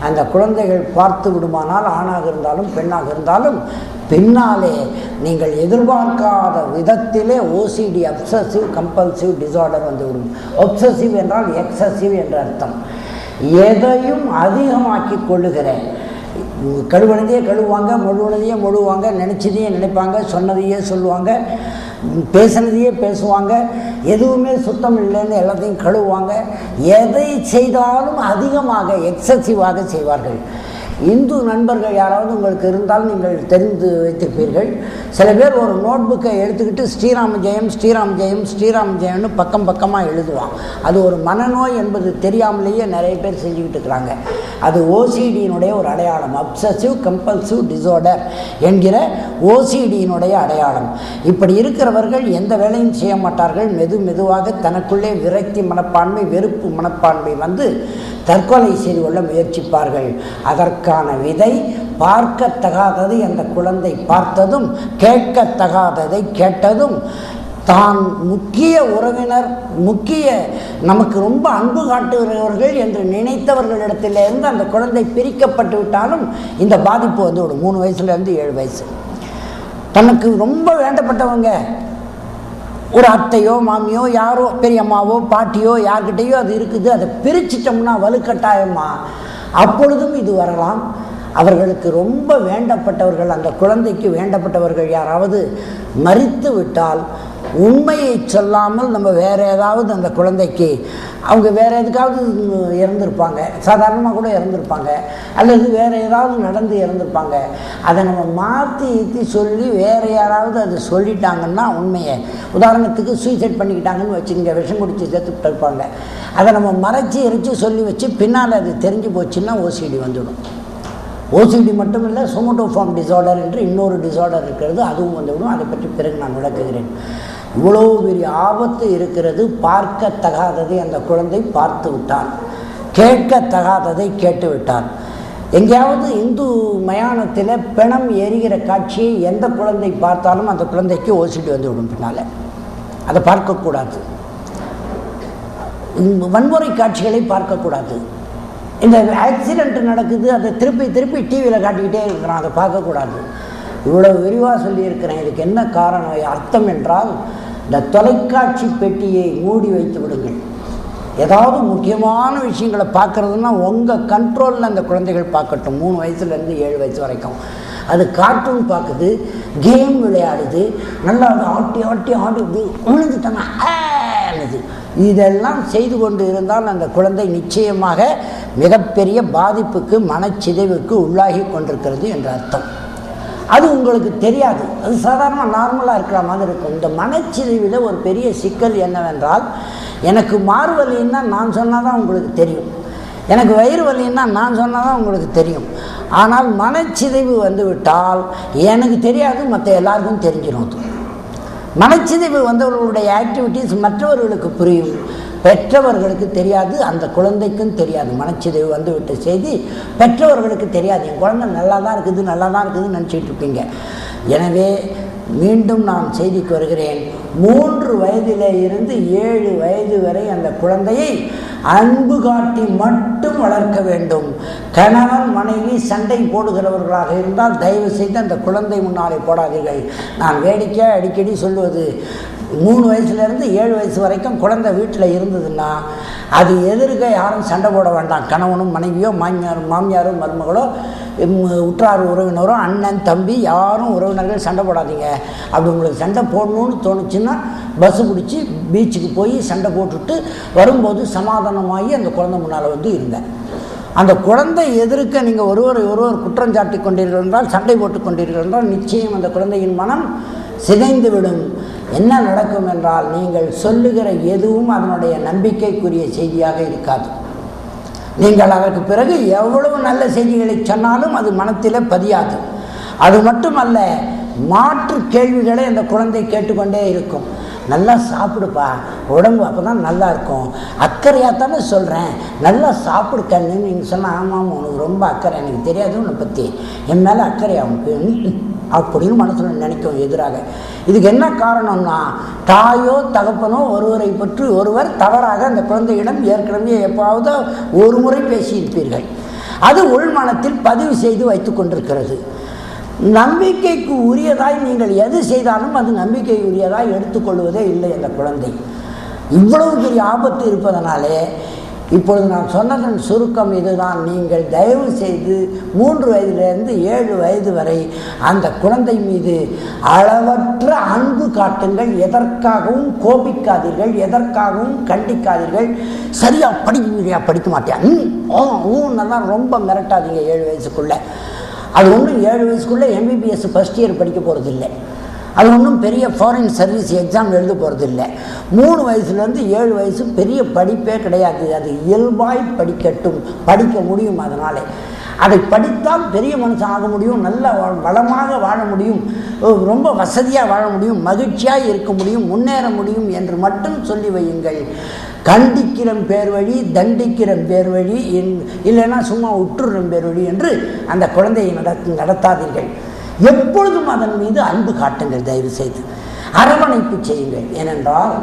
அந்த குழந்தைகள் பார்த்து விடுமானால் ஆணாக இருந்தாலும் பெண்ணாக இருந்தாலும் பின்னாலே நீங்கள் எதிர்பார்க்காத விதத்திலே ஓசிடி அப்சசிவ் கம்பல்சிவ் டிசார்டர் வந்துவிடும். ஒப்சசிவ் என்றால் எக்ஸசிவ் என்ற அர்த்தம். எதையும் அதிகமாக்கி கொள்ளுகிறேன். கழுவனதையே கழுவுவாங்க, மொழுவனதையே மொழுவாங்க, நினச்சதையே நினைப்பாங்க, சொன்னதையே சொல்லுவாங்க, பேசினதையே பேசுவாங்க, எதுவுமே சுத்தம் இல்லைன்னு எல்லாத்தையும் கழுவுவாங்க. எதை செய்தாலும் அதிகமாக எக்ஸசிவாக செய்வார்கள். இந்து நண்பர்கள் யாராவது உங்களுக்கு இருந்தால் நீங்கள் தெரிந்து வைத்திருப்பீர்கள். சில பேர் ஒரு நோட் புக்கை எடுத்துக்கிட்டு ஸ்ரீராம ஜெயம் ஸ்ரீராம் ஜெயம் ஸ்ரீராம் ஜெயம்னு பக்கம் பக்கமாக எழுதுவான். அது ஒரு மனநோய் என்பது தெரியாமலேயே நிறைய பேர் செஞ்சுக்கிட்டு இருக்கிறாங்க. அது ஓசிடியினுடைய ஒரு அடையாளம். அப்சசிவ் கம்பல்சிவ் டிசார்டர் என்கிற ஓசிடியினுடைய அடையாளம். இப்படி இருக்கிறவர்கள் எந்த வேலையும் செய்ய மாட்டார்கள். மெதுவாக தனக்குள்ளே விரக்தி மனப்பான்மை, வெறுப்பு மனப்பான்மை வந்து தற்கொலை செய்து கொள்ள முயற்சிப்பார்கள். அதற்கான விதை பார்க்கத்தகாததை அந்த குழந்தை பார்த்ததும், கேட்கத்தகாததை கேட்டதும், தான் முக்கிய உறவினர், முக்கிய நமக்கு ரொம்ப அன்பு காட்டுகிறவர்கள் என்று நினைத்தவர்களிடத்திலிருந்து அந்த குழந்தை பிரிக்கப்பட்டு விட்டாலும் இந்த பாதிப்பு வந்து ஒரு 3 வயசுலேருந்து 7 வயசு. தனக்கு ரொம்ப வேண்டப்பட்டவங்க, ஒரு அத்தையோ மாமியோ யாரோ பெரியம்மாவோ பாட்டியோ யார்கிட்டையோ அது இருக்குது, அதை பிரிச்சிட்டோம்னா வலுக்கட்டாயமா அப்பொழுதும் இது வரலாம். அவர்களுக்கு ரொம்ப வேண்டப்பட்டவர்கள், அந்த குழந்தைக்கு வேண்டப்பட்டவர்கள் யாராவது மரித்து விட்டால் உண்மையை சொல்லாமல் நம்ம வேறு ஏதாவது அந்த குழந்தைக்கு அவங்க வேறு எதுக்காவது இறந்துருப்பாங்க, சாதாரணமாக கூட இறந்துருப்பாங்க, அல்லது வேறு ஏதாவது நடந்து இறந்துருப்பாங்க. அதை நம்ம மாற்றி சொல்லி வேறு யாராவது அதை சொல்லிட்டாங்கன்னா உண்மையை, உதாரணத்துக்கு சூசைட் பண்ணிக்கிட்டாங்கன்னு வச்சுங்க, விஷம் குடித்து சேர்த்துட்டு இருப்பாங்க, அதை நம்ம மறைச்சி எரிச்சு சொல்லி வச்சு பின்னால் அது தெரிஞ்சு போச்சுன்னா ஓசிடி வந்துவிடும். ஓசிடி மட்டும் இல்லை, சோமோட்டோஃபார்ம் டிசார்டர் என்று இன்னொரு டிசார்டர் இருக்கிறது, அதுவும் வந்துவிடும். அதை பற்றி பிறகு நான் விளக்குகிறேன். இவ்வளோ பெரிய ஆபத்து இருக்கிறது. பார்க்கத்தகாததை அந்த குழந்தை பார்த்து விட்டான், கேட்கத்தகாததை கேட்டு விட்டான். எங்கேயாவது இந்து மயானத்தில் பிணம் எரிகிற காட்சியை எந்த குழந்தை பார்த்தாலும் அந்த குழந்தைக்கு ஓசிடி வந்துவிடும். பின்னால் அதை பார்க்கக்கூடாது. வன்முறை காட்சிகளை பார்க்கக்கூடாது. இந்த ஆக்சிடெண்ட் நடக்குது, அதை திருப்பி டிவியில் காட்டிக்கிட்டே இருக்கிறான், அதை பார்க்கக்கூடாது. இவ்வளோ விரிவாக சொல்லியிருக்கிறேன். இதுக்கு என்ன காரணம், அர்த்தம் என்றால், இந்த தொலைக்காட்சி பெட்டியை மூடி வைத்து விடுங்கள். ஏதாவது முக்கியமான விஷயங்களை பார்க்குறதுன்னா உங்கள் கண்ட்ரோலில் அந்த குழந்தைகள் பார்க்கட்டும். 3 வயசுலேருந்து 7 வயசு வரைக்கும் அது கார்ட்டூன் பார்க்குது, கேம் விளையாடுது, நல்லா அது ஆடுது, உழுந்துட்டாங்க ஆனது. இதெல்லாம் செய்து கொண்டு இருந்தால் அந்த குழந்தை நிச்சயமாக மிகப்பெரிய பாதிப்புக்கு, மனச்சிதைவுக்கு உள்ளாகி கொண்டிருக்கிறது என்ற அர்த்தம். அது உங்களுக்கு தெரியாது, அது சாதாரண நார்மலாக இருக்கிற மாதிரி இருக்கும். இந்த மனச்சிதைவில் ஒரு பெரிய சிக்கல் என்னவென்றால், எனக்கு மார்வலின்னா நான் சொன்னால் தான் உங்களுக்கு தெரியும், எனக்கு வயிறு வலின்னா நான் சொன்னால் தான் உங்களுக்கு தெரியும். ஆனால் மனச்சிதைவு வந்து விட்டால் எனக்கு தெரியாது, மற்ற எல்லாருக்கும் தெரிஞ்சிடும். மனச்சிதைவு வந்தவர்களுடைய ஆக்டிவிட்டீஸ் மற்றவர்களுக்கு புரியும், பெற்றவர்களுக்கு தெரியாது, அந்த குழந்தைக்கும் தெரியாது. மனச்சிதைவு வந்து விட்ட செய்தி பெற்றவர்களுக்கு தெரியாது. என் குழந்தை நல்லா தான் இருக்குதுன்னு நினச்சிட்டு இருப்பீங்க. எனவே மீண்டும் நான் செய்திக்கு வருகிறேன். 3 வயதிலே இருந்து 7 வயது வரை அந்த குழந்தையை அன்பு காட்டி மட்டும் வளர்க்க வேண்டும். கணவன் மனைவி சண்டை போடுகிறவர்களாக இருந்தால் தயவு செய்து அந்த குழந்தை முன்னாலே போடாதீர்கள். நான் வேடிக்கையாக அடிக்கடி சொல்லுவது, 3 வயசுலேருந்து 7 வயசு வரைக்கும் குழந்தை வீட்டில் இருந்ததுன்னா அது எதிர்க்க யாரும் சண்டை போட வேண்டாம். கணவனும் மனைவியோ, மாமியாரோ மருமகளோ, உற்றார் உறவினரோ, அண்ணன் தம்பி, யாரும் உறவினர்கள் சண்டை போடாதீங்க. அப்படி உங்களுக்கு சண்டை போடணும்னு தோணுச்சுன்னா பஸ்ஸு பிடிச்சி பீச்சுக்கு போய் சண்டை போட்டுட்டு வரும்போது சமாதானமாகி அந்த குழந்தை முன்னால் வந்து இருங்க. அந்த குழந்தை எதிர்க்க நீங்கள் ஒருவர் குற்றம் சாட்டி கொண்டீர்கள் என்றால், சண்டை போட்டு கொண்டீர்கள் என்றால் நிச்சயம் அந்த குழந்தையின் மனம் சிதைந்துவிடும். என்ன நடக்கும் என்றால், நீங்கள் சொல்லுகிற எதுவும் அதனுடைய நம்பிக்கைக்குரிய செய்தியாக இருக்காது. நீங்கள் அதற்கு பிறகு எவ்வளவு நல்ல செய்திகளை சொன்னாலும் அது மனத்தில் பதியாது. அது மட்டுமல்ல, மாற்று கேள்விகளை அந்த குழந்தை கேட்டுக்கொண்டே இருக்கும். நல்லா சாப்பிடுப்பா, உடம்பு அப்போ தான் நல்லா இருக்கும், அக்கறையாக தானே சொல்கிறேன், நல்லா சாப்பிடு கண்ணுன்னு நீங்கள் சொன்னால், ஆமாம் உனக்கு ரொம்ப அக்கறை, எனக்கு தெரியாது உன்னை பற்றி, என் மேலே அக்கறையா உனக்கு அப்படின்னு மனசில் நினைக்கும் எதிராக. இதுக்கு என்ன காரணம்னா, தாயோ தகப்பனோ ஒருவரை பற்றி ஒருவர் தவறாக அந்த குழந்தையிடம் ஏற்கனவே எப்பாவது ஒரு முறை பேசியிருப்பீர்கள். அது உள்மனத்தில் பதிவு செய்து வைத்து கொண்டிருக்கிறது. நம்பிக்கைக்கு உரியதாய் நீங்கள் எது செய்தாலும் அது நம்பிக்கை உரியதாய் எடுத்துக்கொள்வதே இல்லை அந்த குழந்தை. இவ்வளவு பெரிய ஆபத்து இருப்பதனாலே இப்பொழுது நான் சொன்னதன் சுருக்கம் இதுதான். நீங்கள் தயவு செய்து 3 வயதிலிருந்து 7 வயது வரை அந்த குழந்தை மீது அளவற்ற அன்பு காட்டுங்கள். எதற்காகவும் கோபிக்காதீர்கள், எதற்காகவும் கண்டிக்காதீர்கள். சரியா படிக்க படிக்க மாட்டேன் நல்லா ரொம்ப மிரட்டாதீங்க 7 வயசுக்குள்ளே. அது ஒன்றும் 7 வயசுக்குள்ளே MBBS ஃபஸ்ட் இயர் படிக்க போகிறதில்லை. அது ஒன்றும் பெரிய ஃபாரின் சர்வீஸ் எக்ஸாம் எழுத போகிறதில்லை. 3 வயசுலேருந்து 7 வயசு பெரிய படிப்பே கிடையாது. அது இயல்பாய் படிக்கட்டும், படிக்க முடியும். அதனாலே அதை படித்தால் பெரிய மனுஷன் ஆக முடியும், நல்ல வளமாக வாழ முடியும், ரொம்ப வசதியாக வாழ முடியும், மகிழ்ச்சியாக இருக்க முடியும், முன்னேற முடியும் என்று மட்டும் சொல்லி வையுங்கள். கண்டிக்கிறன் பேர் வழி, தண்டிக்கிறன் பேர் வழி, இல்லைன்னா சும்மா உற்றுறன் பேர் வழி என்று அந்த குழந்தையை நடத்தாதீர்கள். எப்பொழுதும் அதன் மீது அன்பு காட்டுங்கள். தயவு செய்து அரவணைப்பு செய்யுங்கள். ஏனென்றால்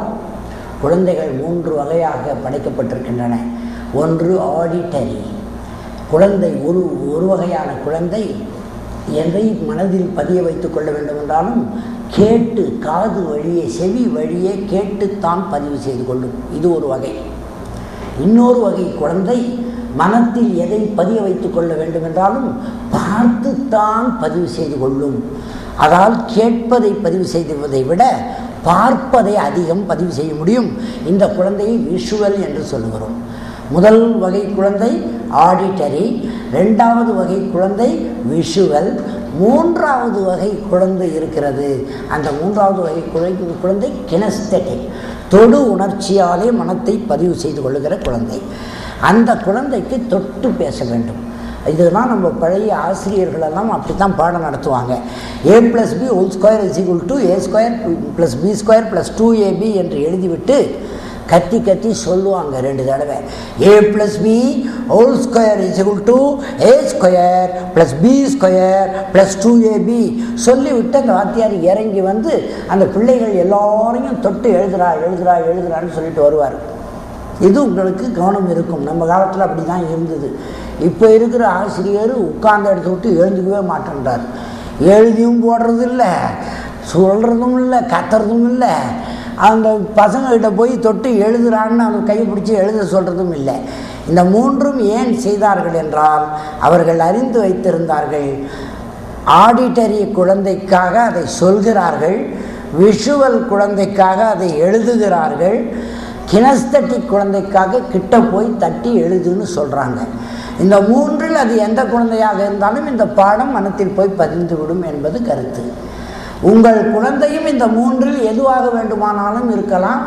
குழந்தைகள் 3 வகையாக படைக்கப்பட்டிருக்கின்றன. ஒன்று ஆடிட்டரி குழந்தை, ஒரு வகையான குழந்தை எதை மனதில் பதிய வைத்து கொள்ள வேண்டும் என்றாலும் கேட்டு, காது வழியே, செவி வழியே கேட்டுத்தான் பதிவு செய்து கொள்ளும். இது ஒரு வகை. இன்னொரு வகை குழந்தை மனத்தில் எதை பதிய வைத்து கொள்ள வேண்டும் என்றாலும் பார்த்துத்தான் பதிவு செய்து கொள்ளும். அதால் கேட்பதை பதிவு செய்வதை விட பார்ப்பதை அதிகம் பதிவு செய்ய முடியும். இந்த குழந்தையை விஷுவல் என்று சொல்லுகிறோம். முதல் வகை குழந்தை ஆடிட்டரி, 2வது வகை குழந்தை விஷுவல், 3வது வகை குழந்தை இருக்கிறது. அந்த 3வது வகை குழந்தை கினஸ்தெட்டிக், தொடு உணர்ச்சியாலே மனத்தை பதிவு செய்து கொள்ளுகிற குழந்தை. அந்த குழந்தைக்கு தொட்டு பேச வேண்டும். இதுதான் நம்ம பழைய ஆசிரியர்களெல்லாம் அப்படி தான் பாடம் நடத்துவாங்க. a+b² = a² + b² + 2ab என்று எழுதிவிட்டு கத்தி கத்தி சொல்லுவாங்க 2 தடவை. a+b² = a² + b² + 2ab சொல்லிவிட்டு அந்த வாத்தியார் இறங்கி வந்து அந்த பிள்ளைகள் எல்லாரையும் தொட்டு எழுதுறான்னு சொல்லிட்டு வருவார். இது உங்களுக்கு கவனம் இருக்கும். நம்ம காலத்தில் அப்படி தான் இருந்தது. இப்போ இருக்கிற ஆசிரியர் உட்கார்ந்து எடுத்து விட்டு எழுந்துக்கவே மாட்டேன்றார். எழுதியும் போடுறது இல்லை, சொல்கிறதும் இல்லை, கத்துறதும் இல்லை. அந்த பசங்கள்கிட்ட போய் தொட்டு எழுதுறான்னு அவங்க கையை பிடிச்சி எழுத சொல்கிறதும் இல்லை. இந்த 3ம் ஏன் செய்தார்கள் என்றால் அவர்கள் அறிந்து வைத்திருந்தார்கள். ஆடிட்டரி குழந்தைக்காக அதை சொல்கிறார்கள், விஷுவல் குழந்தைக்காக அதை எழுதுகிறார்கள், கினஸ்தட்டிக் குழந்தைக்காக கிட்ட போய் தட்டி எழுதுன்னு சொல்கிறாங்க. இந்த 3ல் அது எந்த குழந்தையாக இருந்தாலும் இந்த பாடம் மனத்தில் போய் பதிந்துவிடும் என்பது கருத்து. உங்கள் குழந்தையும் இந்த 3ல் எதுவாக வேண்டுமானாலும் இருக்கலாம்.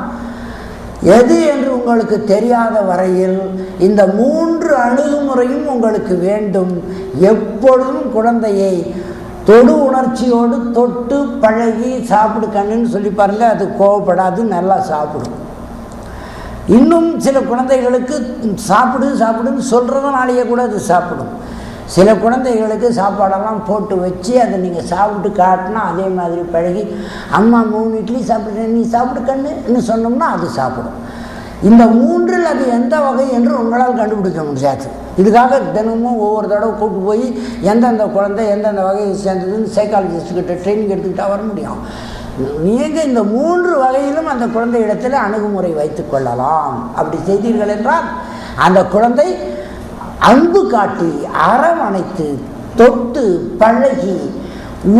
எது என்று உங்களுக்கு தெரியாத வரையில் இந்த 3 அணுகுமுறையும் உங்களுக்கு வேண்டும். எப்பொழுதும் குழந்தையை தொடு உணர்ச்சியோடு தொட்டு பழகி சாப்பிடு கண்ணுன்னு சொல்லி பாருங்க, அது கோவப்படாது, நல்லா சாப்பிடும். இன்னும் சில குழந்தைகளுக்கு சாப்பிடுன்னு சொல்கிறதுனாலேயே கூட அது சாப்பிடும். சில குழந்தைகளுக்கு சாப்பாடெல்லாம் போட்டு வச்சு அதை நீங்கள் சாப்பிட்டு காட்டினா அதே மாதிரி பழகி, அம்மா 3 இட்லி சாப்பிட்றேன், நீ சாப்பிடு கண்ணுன்னு சொன்னோம்னா அது சாப்பிடும். இந்த 3ல் அது எந்த வகை என்று உங்களால் கண்டுபிடிக்க முடியாது. இதுக்காக தினமும் ஒவ்வொரு தடவை கூப்பிட்டு போய் எந்தெந்த குழந்தை எந்தெந்த வகையை சேர்ந்ததுன்னு சைக்காலஜிஸ்ட்கிட்ட ட்ரைனிங் எடுத்துக்கிட்டால் வர முடியும். நீங்கள் இந்த 3 வகையிலும் அந்த குழந்தை இடத்துல அணுகுமுறை வைத்து கொள்ளலாம். அப்படி செய்தீர்கள் என்றால் அந்த குழந்தை அன்பு காட்டி அரவணைத்து தொட்டு பழகி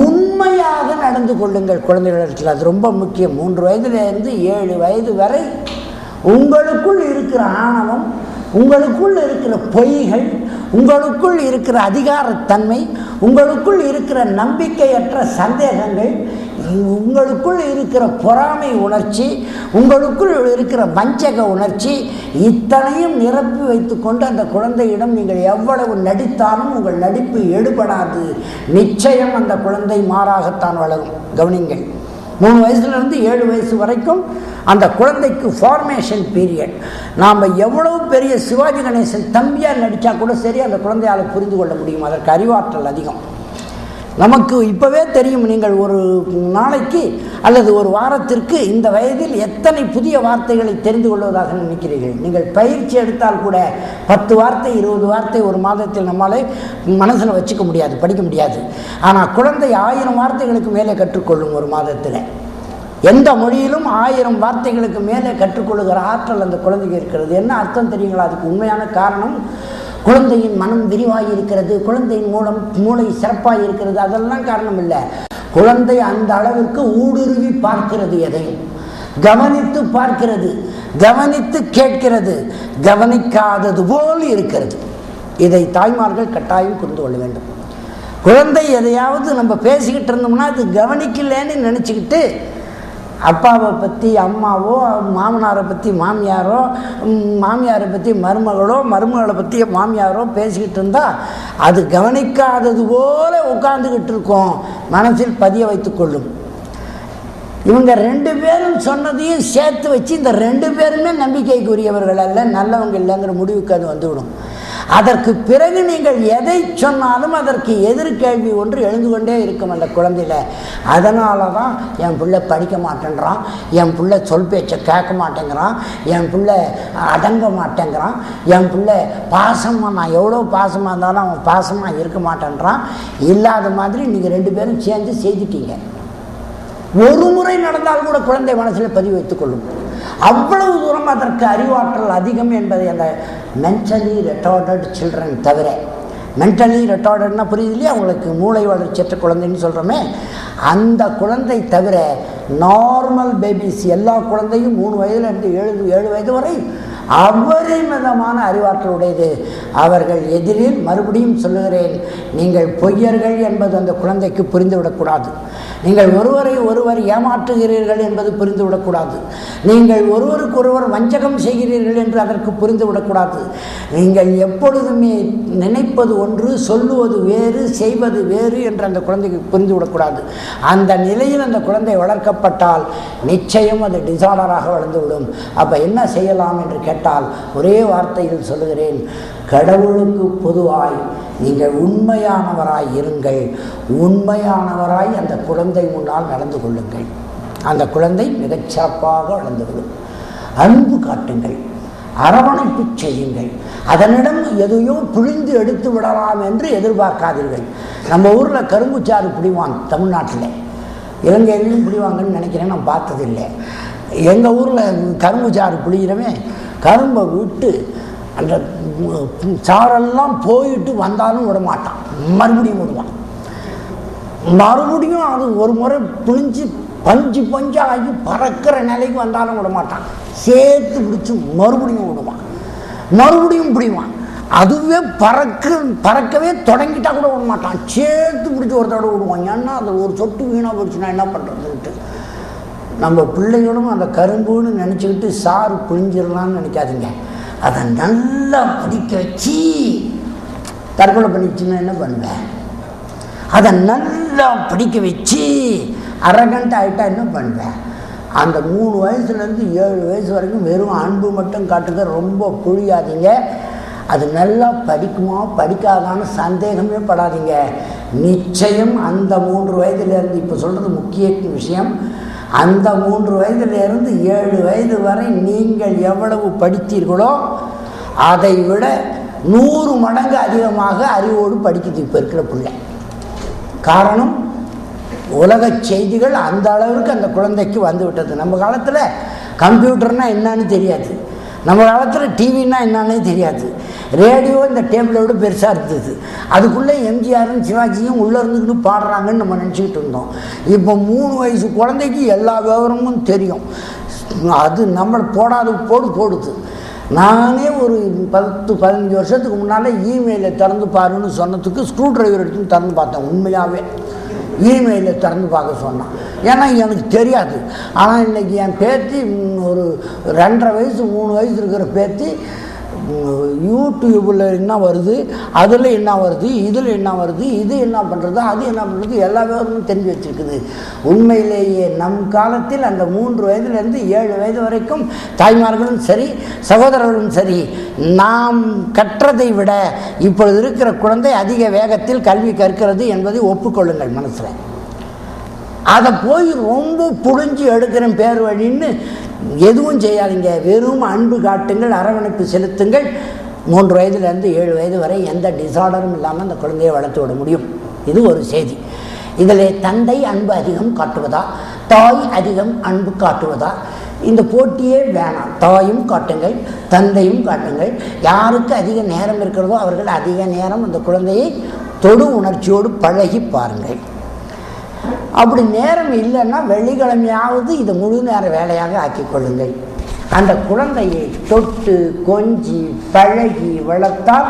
உண்மையாக நடந்து கொள்ளுங்கள் குழந்தைகளிடத்தில். அது ரொம்ப முக்கியம். 3 வயதிலிருந்து 7 வயது வரை உங்களுக்குள் இருக்கிற ஆணவம், உங்களுக்குள் இருக்கிற பொய்கள், உங்களுக்குள் இருக்கிற அதிகாரத்தன்மை, உங்களுக்குள் இருக்கிற நம்பிக்கையற்ற சந்தேகங்கள், உங்களுக்குள் இருக்கிற பொறாமை உணர்ச்சி, உங்களுக்குள் இருக்கிற வஞ்சக உணர்ச்சி, இத்தனையும் நிரப்பி வைத்து கொண்டு அந்த குழந்தையிடம் நீங்கள் எவ்வளவு நடித்தாலும் உங்கள் நடிப்பு எடுபடாது. நிச்சயம் அந்த குழந்தை மாறாகத்தான் வளரும். கவனிங்கள், 3 வயசுலேருந்து 7 வயசு வரைக்கும் அந்த குழந்தைக்கு ஃபார்மேஷன் பீரியட். நாம் எவ்வளவு பெரிய சிவாஜி கணேசன் தம்பியார் நடித்தா கூட சரி அந்த குழந்தையால் புரிந்து கொள்ள முடியும். அதற்கு அறிவாற்றல் அதிகம். நமக்கு இப்போவே தெரியும். நீங்கள் ஒரு நாளைக்கு அல்லது ஒரு வாரத்திற்கு இந்த வயதில் எத்தனை புதிய வார்த்தைகளை தெரிந்து கொள்வதாக நினைக்கிறீர்கள்? நீங்கள் பயிற்சி எடுத்தால் கூட 10 வார்த்தை 20 வார்த்தை ஒரு மாதத்தில் நம்மளாலே மனசில் வச்சுக்க முடியாது, படிக்க முடியாது. ஆனால் குழந்தை 1000 வார்த்தைகளுக்கு மேலே கற்றுக்கொள்ளும் ஒரு மாதத்தில். எந்த மொழியிலும் 1000 வார்த்தைகளுக்கு மேலே கற்றுக்கொள்ளுகிற ஆற்றல் அந்த குழந்தைக்கு இருக்கிறது. என்ன அர்த்தம் தெரியுங்களா? அதுக்கு உண்மையான காரணம் குழந்தையின் மனம் விரிவாக இருக்கிறது, குழந்தையின் மூளை சிறப்பாக இருக்கிறது. அதெல்லாம் காரணம் இல்லை. குழந்தை அந்த அளவிற்கு ஊடுருவி பார்க்கிறது, எதையும் கவனித்து பார்க்கிறது, கவனித்து கேட்கிறது, கவனிக்காதது போல் இருக்கிறது. இதை தாய்மார்கள் கட்டாயம் புரிந்து கொள்ள வேண்டும். குழந்தை எதையாவது நம்ம பேசிக்கிட்டு இருந்தோம்னா அது கவனிக்கலன்னு நினச்சிக்கிட்டு அப்பாவை பற்றி அம்மாவோ, மாமனாரை பற்றி மாமியாரோ, மாமியாரை பற்றி மருமகளோ, மருமகளை பற்றி மாமியாரோ பேசிக்கிட்டு இருந்தால் அது கவனிக்காதது போல உட்கார்ந்துக்கிட்டு இருக்கோம், மனசில் பதிய வைத்து கொள்ளும். இவங்க 2 பேரும் சொன்னதையும் சேர்த்து வச்சு இந்த 2 பேருமே நம்பிக்கைக்குரியவர்கள் அல்ல, நல்லவங்க இல்லைங்கிற முடிவுக்கு அது வந்துவிடும். அதற்கு பிறகு நீங்கள் எதை சொன்னாலும் அதற்கு எதிர்கேள்வி ஒன்று எழுந்து கொண்டே இருக்கும் அந்த குழந்தையில. அதனால தான் என் பிள்ளை படிக்க மாட்டேங்கிறான், என் பிள்ளை சொல் பேச்சை கேட்க மாட்டேங்கிறான், என் பிள்ளை அடங்க மாட்டேங்கிறான், என் பிள்ளை பாசமாக, நான் எவ்வளோ பாசமாக இருந்தாலும் அவன் பாசமாக இருக்க மாட்டேன்றான். இல்லாத மாதிரி நீங்கள் 2 பேரும் சேர்ந்து செய்துட்டீங்க. ஒரு முறை நடந்தால் கூட குழந்தை மனசில் பதிவு வைத்துக் கொள்ளும். அவ்வளவு தூரம் அதற்கு அறிவாற்றல் அதிகம் என்பதை அந்த மென்டலி ரெட்டார்டட் சில்ட்ரன் தவிர, மென்டலி ரெட்டார்டட்னா புரியுது இல்லையா உங்களுக்கு, மூளை வளர்ச்சியற்ற குழந்தைன்னு சொல்கிறோமே, அந்த குழந்தை தவிர நார்மல் பேபிஸ் எல்லா குழந்தையும் 3 வயதிலிருந்து 7 வயது வரை அபரிமிதமான அறிவாற்றல் உடையது. அவர்கள் எதிரில் மறுபடியும் சொல்லுகிறேன், நீங்கள் பொய்யர்கள் என்பது அந்த குழந்தைக்கு புரிந்துவிடக்கூடாது. நீங்கள் ஒருவர் ஏமாற்றுகிறீர்கள் என்பது புரிந்துவிடக்கூடாது. நீங்கள் ஒருவருக்கொருவர் வஞ்சகம் செய்கிறீர்கள் என்று அதற்கு புரிந்துவிடக்கூடாது. நீங்கள் எப்பொழுதுமே நினைப்பது ஒன்று, சொல்லுவது வேறு, செய்வது வேறு என்று அந்த குழந்தைக்கு புரிந்துவிடக்கூடாது. அந்த நிலையில் அந்த குழந்தை வளர்க்கப்பட்டால் நிச்சயம் அது டிசார்டராக வளர்ந்துவிடும். அப்போ என்ன செய்யலாம் என்று கேட்டால் ஒரே வார்த்தையில் சொல்லுகிறேன், கடவுளுக்கு பொதுவாய் நீங்கள் உண்மையானவராய் இருங்கள், உண்மையானவராய் அந்த குழந்தை முன்னால் நடந்து கொள்ளுங்கள். அந்த குழந்தை மிகச்சிறப்பாக வளர்ந்துவிடும். அன்பு காட்டுங்கள், அரவணைப்பு செய்யுங்கள். அதனிடம் எதையோ பிழிந்து எடுத்து விடலாம் என்று எதிர்பார்க்காதீர்கள். நம்ம ஊரில் கரும்புச்சாறு பிடிவாங்க, தமிழ்நாட்டில் இலங்கையிலையும் பிடிவாங்கன்னு நினைக்கிறேன், நான் பார்த்ததில்லை. எங்கள் ஊரில் கரும்புச்சாறு பிடிக்கிறவன் கரும்பை விட்டு அந்த சாரெல்லாம் போயிட்டு வந்தாலும் விட மாட்டான், மறுபடியும் விடுவான். மறுபடியும் அது ஒரு முறை பிழிஞ்சு பஞ்சாகி பறக்கிற நிலைக்கு வந்தாலும் விட மாட்டான், சேர்த்து பிடிச்சி மறுபடியும் விடுவான், மறுபடியும் பிடிவான். அதுவே பறக்கவே தொடங்கிட்டா கூட விட மாட்டான், சேர்த்து பிடிச்சி ஒரு தடவை விடுவான். ஏன்னா அது ஒரு சொட்டு வீணாக போயிடுச்சுன்னா என்ன பண்ணுறதுன்ட்டு. நம்ம பிள்ளைகளும் அந்த கரும்புன்னு நினச்சிக்கிட்டு சாறு பிழிஞ்சிடலான்னு நினைக்காதீங்க. அதை நல்லா பிடிக்க வச்சு தற்கொலை பண்ணிச்சுன்னா என்ன பண்ணுவேன்? அதை நல்லா பிடிக்க வச்சு அரகண்ட் ஆகிட்டா என்ன பண்ணுவேன்? அந்த 3 வயசுலேருந்து 7 வயசு வரைக்கும் வெறும் அன்பு மட்டும் காட்டுங்க, ரொம்ப புழியாதீங்க. அது நல்லா படிக்குமா படிக்காதான்னு சந்தேகமே படாதீங்க. நிச்சயம் அந்த 3 வயதுலேருந்து, இப்போ சொல்கிறது முக்கிய விஷயம், அந்த 3 வயதிலிருந்து 7 வயது வரை நீங்கள் எவ்வளவு படித்தீர்களோ அதை விட 100 மடங்கு அதிகமாக அறிவோடு படிக்குது இப்போ இருக்கிற பிள்ளை. காரணம், உலக செய்திகள் அந்த அளவுக்கு அந்த குழந்தைக்கு வந்து விட்டது. நம்ம காலத்தில் கம்ப்யூட்டர்னா என்னன்னு தெரியாது, நம்ம காலத்தில் டிவின்னா என்னன்னே தெரியாது, ரேடியோ இந்த டேபிளோடு பெருசாக இருந்தது, அதுக்குள்ளே எம்ஜிஆரும் சிவாஜியும் உள்ளே இருந்துக்கிட்டு பாடுறாங்கன்னு நம்ம நினச்சிக்கிட்டு இருந்தோம். இப்போ 3 வயசு குழந்தைக்கு எல்லா விவரமும் தெரியும். அது நம்ம போடுது. நானே ஒரு 10-15 வருஷத்துக்கு முன்னால் இமெயிலை திறந்து பாருன்னு சொன்னதுக்கு ஸ்க்ரூ டிரைவர் எடுத்துன்னு திறந்து பார்த்தேன். உண்மையாகவே இமெயிலை திறந்து பார்க்க சொன்னான், ஏன்னா எனக்கு தெரியாது. ஆனால் இன்றைக்கி என் பேத்தி ஒரு 2.5 வயசு 3 வயசு இருக்கிற பேத்தி யூடியூப்பில் என்ன வருது, அதில் என்ன வருது, இதில் என்ன வருது, இது என்ன பண்ணுறது, அது என்ன பண்ணுறது, எல்லா விவரமும் தெரிஞ்சு வச்சுருக்குது. உண்மையிலேயே நம் காலத்தில் அந்த 3 வயதிலிருந்து 7 வயது வரைக்கும் தாய்மார்களும் சரி சகோதரர்களும் சரி நாம் கற்றதை விட இப்பொழுது இருக்கிற குழந்தை அதிக வேகத்தில் கல்வி கற்கிறது என்பதை ஒப்புக்கொள்ளுங்கள் மனசில். அதை போய் ரொம்ப புழிஞ்சு எடுக்கிறேன் பேர் வழின்னு எதுவும் செய்யாதீங்க. வெறும் அன்பு காட்டுங்கள், அரவணைப்பு செலுத்துங்கள். 3 வயதிலிருந்து 7 வயது வரை எந்த டிசார்டரும் இல்லாமல் அந்த குழந்தையை வளர்த்து விட முடியும். இது ஒரு செய்தி. இதில் தந்தை அன்பு அதிகம் காட்டுவதா, தாய் அதிகம் அன்பு காட்டுவதா, இந்த போட்டியே வேணாம். தாயும் காட்டுங்கள், தந்தையும் காட்டுங்கள். யாருக்கு அதிக நேரம் இருக்கிறதோ அவர்கள் அதிக நேரம் அந்த குழந்தையை தொடு உணர்ச்சியோடு பழகி பாருங்கள். அப்படி நேரம் இல்லைன்னா வெள்ளிக்கிழமையாவது இதை முழு நேர வேலையாக ஆக்கிக்கொள்ளுங்கள். அந்த குழந்தையை தொட்டு கொஞ்சி பழகி வளர்த்தால்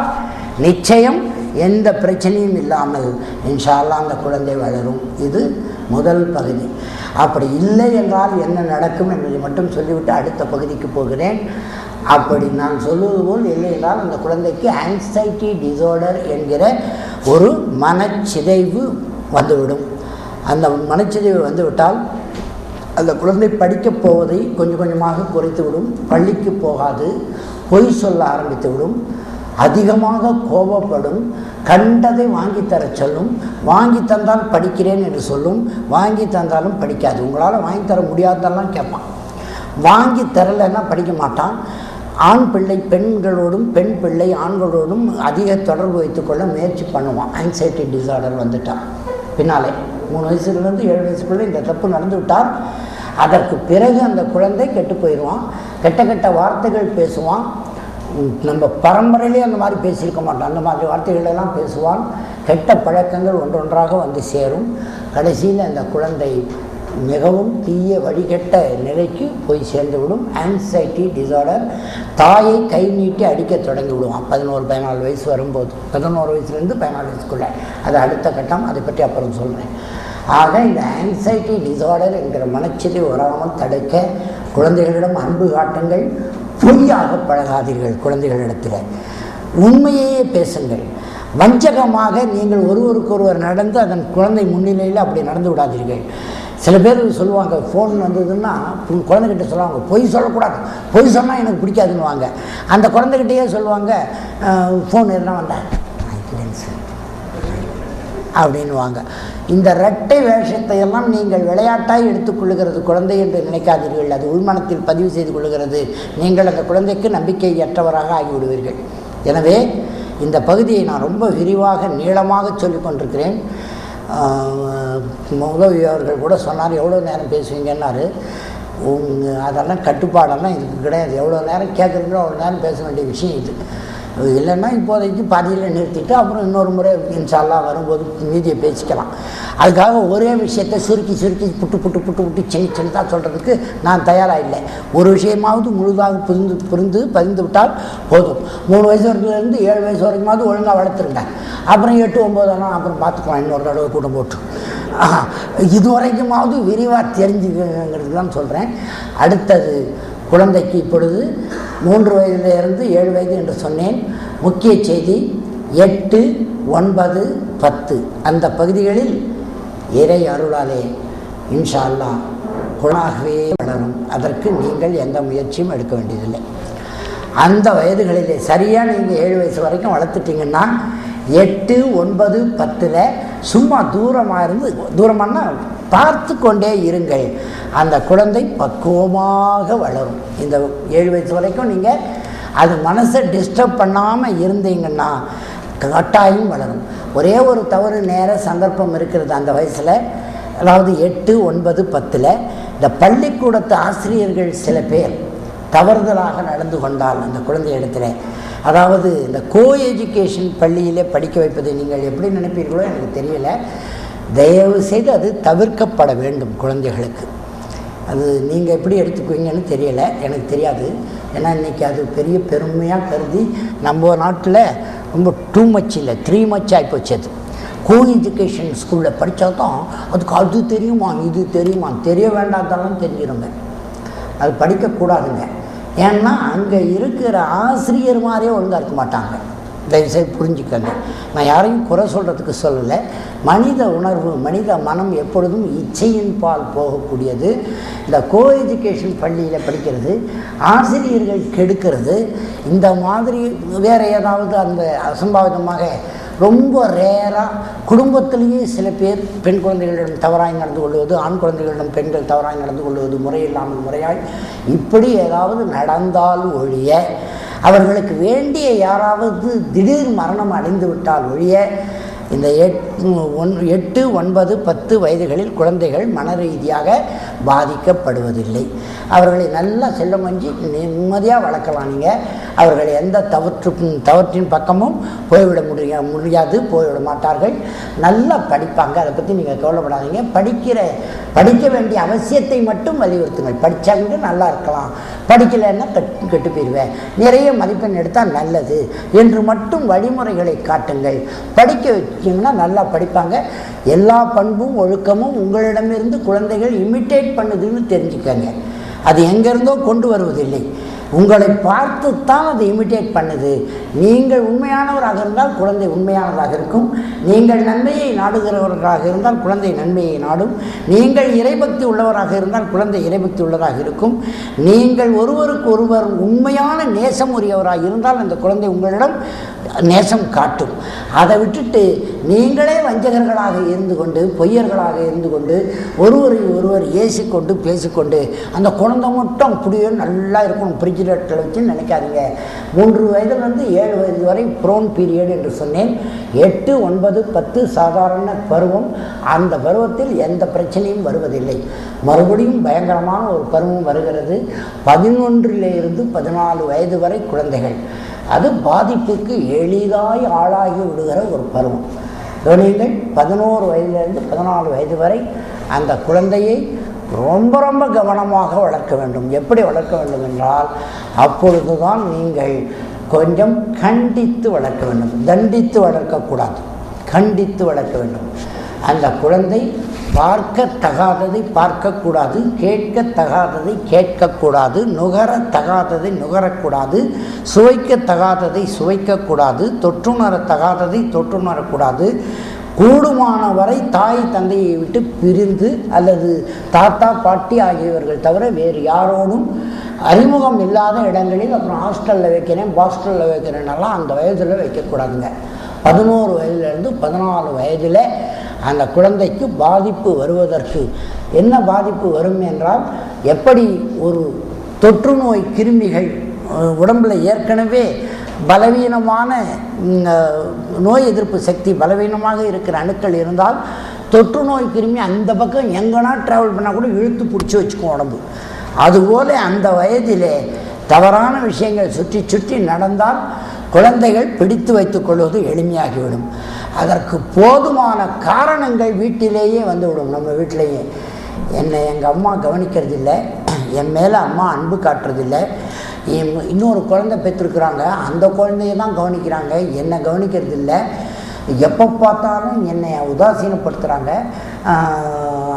நிச்சயம் எந்த பிரச்சனையும் இல்லாமல் இன்ஷா அல்லாஹ் அந்த குழந்தை வளரும். இது முதல் பகுதி. அப்படி இல்லை என்றால் என்ன நடக்கும் என்பதை மட்டும் சொல்லிவிட்டு அடுத்த பகுதிக்கு போகிறேன். அப்படி நான் சொல்லுவது போல் இல்லை என்றால் அந்த குழந்தைக்கு ஆங்ஸைட்டி டிசார்டர் என்கிற ஒரு மனச்சிதைவு வந்துவிடும். அந்த மனச்சிதைவு வந்துவிட்டால் அந்த குழந்தை படிக்கப் போவதை கொஞ்சம் கொஞ்சமாக குறைத்துவிடும். பள்ளிக்கு போகாது, பொய் சொல்ல ஆரம்பித்துவிடும், அதிகமாக கோபப்படும், கண்டதை வாங்கி தர சொல்லும். வாங்கி தந்தால் படிக்கிறேன் என்று சொல்லும், வாங்கி தந்தாலும் படிக்காது. உங்களால் வாங்கி தர முடியாதெல்லாம் கேட்பான். வாங்கி தரலைன்னா படிக்க மாட்டான். ஆண் பிள்ளை பெண்களோடும் பெண் பிள்ளை ஆண்களோடும் அதிக தொடர்பு வைத்துக்கொள்ள முயற்சி பண்ணுவான். ஆங்ஸைட்டி டிசார்டர் வந்துட்டான். பின்னாலே 3 வயசுலேருந்து 7 வயசுக்குள்ளே இந்த தப்பு நடந்து விட்டால் அதற்கு பிறகு அந்த குழந்தை கெட்டு போயிடுவான். கெட்ட கெட்ட வார்த்தைகள் பேசுவான். நம்ம பரம்பரையிலே அந்த மாதிரி பேசியிருக்க மாட்டோம். அந்த மாதிரி வார்த்தைகளெல்லாம் பேசுவான். கெட்ட பழக்கங்கள் ஒன்றொன்றாக வந்து சேரும். கடைசியில் அந்த குழந்தை மிகவும் தீய வழிகெட்ட நிலைக்கு போய் சேர்ந்துவிடும். Anxiety disorder. தாயை கை நீட்டி அடிக்க தொடங்கி விடுவான் 14-14 வயசு வரும்போது. 11 வயசுலேருந்து 14 வயசுக்குள்ளே. அது அடுத்த கட்டம், அதை பற்றி அப்புறம் சொல்கிறேன். ஆக இந்த ஆங்ஸைட்டி டிசார்டர் என்கிற மனச்சிதை வராமல் தடுக்க குழந்தைகளிடம் அன்பு காட்டுங்கள். பொய்யாக பழகாதீர்கள். குழந்தைகளிடத்தில் உண்மையே பேசுங்கள். வஞ்சகமாக நீங்கள் ஒருவருக்கொருவர் நடந்து அதன் குழந்தை முன்னிலையில் அப்படி நடந்து விடாதீர்கள். சில பேர் சொல்லுவாங்க, ஃபோன் வந்ததுன்னா குழந்தைகிட்ட சொல்லுவாங்க பொய் சொல்லக்கூடாது, பொய் சொன்னால் எனக்கு பிடிக்காதுன்னுவாங்க. அந்த குழந்தைகிட்டையே சொல்லுவாங்க ஃபோன் எதுனா வந்தேன் அப்படின்வாங்க. இந்த இரட்டை வேஷத்தை எல்லாம் நீங்கள் விளையாட்டாய் எடுத்துக்கொள்ளுகிறது குழந்தை என்று நினைக்காதீர்கள். அது உள்மனத்தில் பதிவு செய்து கொள்ளுகிறது. நீங்கள் அந்த குழந்தைக்கு நம்பிக்கையற்றவராக ஆகிவிடுவீர்கள். எனவே இந்த பகுதியை நான் ரொம்ப விரிவாக நீளமாக சொல்லிக் கொண்டிருக்கிறேன். உதவி அவர்கள் கூட சொன்னார், எவ்வளோ நேரம் பேசுவீங்கன்னாரு. அதெல்லாம் கட்டுப்பாடெல்லாம் இதுக்கு கிடையாது. எவ்வளோ நேரம் கேட்குறீங்களோ அவ்வளோ நேரம் பேச வேண்டிய விஷயம் இது. இல்லைன்னா இப்போதைக்கு பாதியில் நிறுத்திட்டு அப்புறம் இன்னொரு முறை இன்ஷா அல்லாஹ் வரும்போது மீதியை பேசிக்கலாம். அதுக்காக ஒரே விஷயத்தை சுருக்கி சுருக்கி புட்டு சின்னதாக சொல்கிறதுக்கு நான் தயாராக இல்லை. ஒரு விஷயமாவது முழுதாக பதிந்து விட்டால் போதும். 3 வயசு வரைக்கும்லேருந்து 7 வயசு வரைக்குமாவது ஒழுங்காக வளர்த்துருங்க. அப்புறம் 8-9 ஆனால் அப்புறம் பார்த்துக்கலாம், இன்னொரு தடவை கூட்டம் போட்டு. இது வரைக்குமாவது விரிவாக தெரிஞ்சுக்கிறது தான் சொல்கிறேன். அடுத்தது குழந்தைக்கு இப்பொழுது 3 வயதிலிருந்து 7 வயது என்று சொன்னேன். முக்கிய செய்தி 8, 9, 10 அந்த பகுதிகளில் இறை அருளாலே இன்ஷா அல்லாஹ் குணாகவே வளரும். அதற்கு நீங்கள் எந்த முயற்சியும் எடுக்க வேண்டியதில்லை. அந்த வயதுகளிலே சரியாக நீங்கள் 7 வயசு வரைக்கும் வளர்த்துட்டிங்கன்னா 8, 9, 10 சும்மா தூரமானா பார்த்து கொண்டே இருங்கள். அந்த குழந்தை பக்குவமாக வளரும். இந்த 7 வயசு வரைக்கும் நீங்கள் அது மனசை டிஸ்டர்ப் பண்ணாமல் இருந்தீங்கன்னா கட்டாயம் வளரும். ஒரே ஒரு தவறு நேர சந்தர்ப்பம் இருக்கிறது அந்த வயசில், அதாவது 8, 9, 10 இந்த பள்ளிக்கூடத்து ஆசிரியர்கள் சில பேர் தவறுதலாக நடந்து கொண்டால் அந்த குழந்தை இடத்துல, அதாவது இந்த கோ எஜுகேஷன் பள்ளியிலே படிக்க வைப்பதை நீங்கள் எப்படி நினைப்பீர்களோ எனக்கு தெரியலை. தயவு செய்து அது தவிர்க்கப்பட வேண்டும் குழந்தைகளுக்கு. அது நீங்கள் எப்படி எடுத்துக்குவீங்கன்னு தெரியலை, எனக்கு தெரியாது. ஏன்னா இன்றைக்கி அது பெரிய பெருமையாக கருதி நம்ம நாட்டில் ரொம்ப டூ மச் இல்லை 3 மச் ஆகிப்போச்சு. அது கோ எஜுகேஷன் ஸ்கூலில் படித்தா தான் அதுக்கு அது தெரியுமா இது தெரியுமா, தெரிய வேண்டாதெல்லாம் தெரிஞ்சிருங்க. அது படிக்கக்கூடாதுங்க. ஏன்னா அங்கே இருக்கிற ஆசிரியர் மாதிரியே ஒழுங்காக இருக்க மாட்டாங்க. தயவுசெய்து புரிஞ்சுக்கங்க. நான் யாரையும் குறை சொல்கிறதுக்கு சொல்லலை. மனித உணர்வு, மனித மனம் எப்பொழுதும் இச்சையின் பால் போகக்கூடியது. இந்த கோ எஜுகேஷன் பள்ளியில் படிக்கிறது, ஆசிரியர்கள் கெடுக்கிறது, இந்த மாதிரி வேறு ஏதாவது அந்த அசம்பாவிதமாக ரொம்ப ரேராக குடும்பத்திலேயே சில பேர் பெண் குழந்தைகளிடம் தவறாய் நடந்து கொள்வது, ஆண் குழந்தைகளிடம் பெண்கள் தவறாய் நடந்து கொள்வது, முறையில்லாமல் முறையாய் இப்படி ஏதாவது நடந்தால் ஒழிய, அவர்களுக்கு வேண்டிய யாராவது திடீர் மரணம் அடைந்து விட்டால் ஒழிய, இந்த 8, 9, 10 வயதுகளில் குழந்தைகள் மன ரீதியாக பாதிக்கப்படுவதில்லை. அவர்களை நல்லா செல்லம் கொஞ்சி நிம்மதியாக வளர்க்கலாம். நீங்கள் அவர்களை எந்த தவற்றின் பக்கமும் போய்விட முடியாது, போய்விட மாட்டார்கள். நல்லா படிப்பாங்க. அதை பற்றி நீங்கள் கவலைப்படாதீங்க. படிக்க வேண்டிய அவசியத்தை மட்டும் வலியுறுத்துங்கள். படித்தாங்க நல்லா இருக்கலாம், படிக்கலைன்னா கெட்டு போயிடுவேன், நிறைய மதிப்பெண் எடுத்தால் நல்லது என்று மட்டும் வழிமுறைகளை காட்டுங்கள். படிக்க வச்சிங்கன்னா நல்லா படிப்பாங்க. எல்லா பண்பும் ஒழுக்கமும் உங்களிடமிருந்து குழந்தைகள் இமிட்டேட் பண்ணுதுன்னு தெரிஞ்சுக்கங்க. அது எங்கேருந்தோ கொண்டு வருவதில்லை, உங்களை பார்த்துத்தான் அது இமிட்டேட் பண்ணுது. நீங்கள் உண்மையானவராக இருந்தால் குழந்தை உண்மையானதாக இருக்கும். நீங்கள் நன்மையை நாடுகிறவர்களாக இருந்தால் குழந்தை நன்மையை நாடும். நீங்கள் இறைபக்தி உள்ளவராக இருந்தால் குழந்தை இறைபக்தி உள்ளதாக இருக்கும். நீங்கள் ஒருவருக்கு ஒருவர் உண்மையான நேசம் உரியவராக இருந்தால் அந்த குழந்தை உங்களிடம் நேசம் காட்டும். அதை விட்டுட்டு நீங்களே வஞ்சகர்களாக இருந்து கொண்டு, பொய்யர்களாக இருந்து கொண்டு, ஒருவரை ஒருவர் ஏசிக்கொண்டு பேசிக்கொண்டு அந்த குழந்தை மட்டும் அப்படியே நல்லா இருக்கணும் பிரிஜிடேட்டரில் வச்சு நினைக்காதீங்க. 3 வயதிலிருந்து 7 வயது வரை ப்ரோன் பீரியட் என்று சொன்னேன். 8, 9, 10 சாதாரண பருவம். அந்த பருவத்தில் எந்த பிரச்சனையும் வருவதில்லை. மறுபடியும் பயங்கரமான ஒரு பருவம் வருகிறது. 11 to 14 வயது வரை குழந்தைகள். அது பாதிப்புக்கு எளிதாய் ஆளாகி விடுகிற ஒரு பருவம். கவனியுங்கள், 11 வயதிலிருந்து 14 வயது வரை அந்த குழந்தையை ரொம்ப ரொம்ப கவனமாக வளர்க்க வேண்டும். எப்படி வளர்க்க வேண்டும் என்றால், அப்பொழுதுதான் நீங்கள் கொஞ்சம் கண்டித்து வளர்க்க வேண்டும். தண்டித்து வளர்க்கக்கூடாது, கண்டித்து வளர்க்க வேண்டும். அந்த குழந்தை பார்க்கத்தகாததை பார்க்கக்கூடாது, கேட்கத்தகாததை கேட்கக்கூடாது, நுகரத்தகாததை நுகரக்கூடாது, சுவைக்கத்தகாததை சுவைக்கக்கூடாது, தொற்றுணரத்தகாததை தொற்றுணரக்கூடாது. கூடுமானவரை தாய் தந்தையை விட்டு பிரிந்து அல்லது தாத்தா பாட்டி ஆகியவர்கள் தவிர வேறு யாரோடும் அறிமுகம் இல்லாத இடங்களில், அப்புறம் ஹாஸ்டலில் வைக்கிறேன் ஹாஸ்டலில் வைக்கிறேன்னெல்லாம் அந்த வயதில் வைக்கக்கூடாதுங்க. 11 வயதிலிருந்து 14 வயதில் அந்த குழந்தைக்கு பாதிப்பு வருவதற்கு என்ன பாதிப்பு வரும் என்றால், எப்படி ஒரு தொற்று நோய் கிருமிகள் உடம்பில் ஏற்கனவே பலவீனமான நோய் எதிர்ப்பு சக்தி பலவீனமாக இருக்கிற அணுக்கள் இருந்தால், தொற்று நோய் கிருமி அந்த பக்கம் எங்கன்னா ட்ராவல் பண்ணால் கூட இழுத்து பிடிச்சி வச்சுக்கும் உடம்பு. அதுபோல் அந்த வயதிலே தவறான விஷயங்கள் சுற்றி சுற்றி நடந்தால் குழந்தைகள் பிடித்து வைத்துக் கொள்வது எளிமையாகிவிடும். அதற்கு போதுமான காரணங்கள் வீட்டிலேயே வந்துவிடும். நம்ம வீட்டிலேயே என்னை எங்கள் அம்மா கவனிக்கிறது இல்லை, என் மேலே அம்மா அன்பு காட்டுறதில்லை, இன்னொரு குழந்தை பெற்றிருக்கிறாங்க அந்த குழந்தைய தான் கவனிக்கிறாங்க, என்னை கவனிக்கிறது இல்லை, எப்போ பார்த்தாலும் என்னை உதாசீனப்படுத்துகிறாங்க,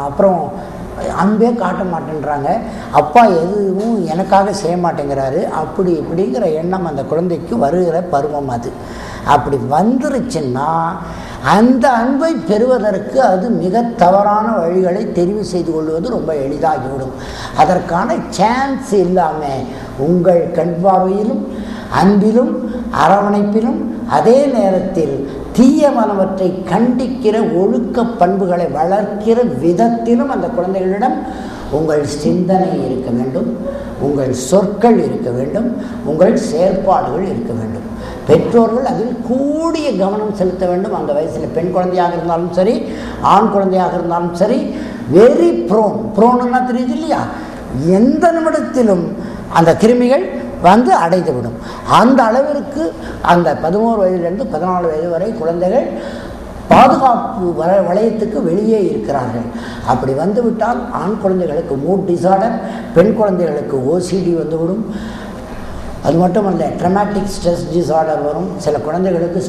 அப்புறம் அன்பே காட்ட மாட்டேன்றாங்க, அப்பா எதுவும் எனக்காக செய்ய மாட்டேங்கிறாரு, அப்படி இப்படிங்கிற எண்ணம் அந்த குழந்தைக்கு வருகிற பருவம் அது. அப்படி வந்துருச்சுன்னா அந்த அன்பை பெறுவதற்கு அது மிக தவறான வழிகளை தெரிவு செய்து கொள்வது ரொம்ப எளிதாகிவிடும். அதற்கான சான்ஸ் இல்லாமல் உங்கள் கண் பார்வையிலும் அன்பிலும் அரவணைப்பிலும் அதே நேரத்தில் தீயமானவற்றை கண்டிக்கிற ஒழுக்க பண்புகளை வளர்க்கிற விதத்திலும் அந்த குழந்தைகளிடம் உங்கள் சிந்தனை இருக்க வேண்டும், உங்கள் சொற்கள் இருக்க வேண்டும், உங்கள் செயற்பாடுகள் இருக்க வேண்டும். பெற்றோர்கள் அதில் கூடிய கவனம் செலுத்த வேண்டும். அந்த வயசில் பெண் குழந்தையாக இருந்தாலும் சரி, ஆண் குழந்தையாக இருந்தாலும் சரி, வெரி ப்ரோன்னா தெரியுது இல்லையா, எந்த நிமிடத்திலும் அந்த கிருமிகள் வந்து அடைந்துவிடும். அந்த அளவிற்கு அந்த 11 வயதிலிருந்து 14 வயது வரை குழந்தைகள் பாதுகாப்பு வளையத்துக்கு வெளியே இருக்கிறார்கள். அப்படி வந்துவிட்டால் ஆண் குழந்தைகளுக்கு மூட் டிசார்டர், பெண் குழந்தைகளுக்கு OCD வந்துவிடும். அது மட்டும் இல்லை, ட்ரமாட்டிக் ஸ்ட்ரெஸ் டிசார்டர் வரும். சில குழந்தைகளுக்கு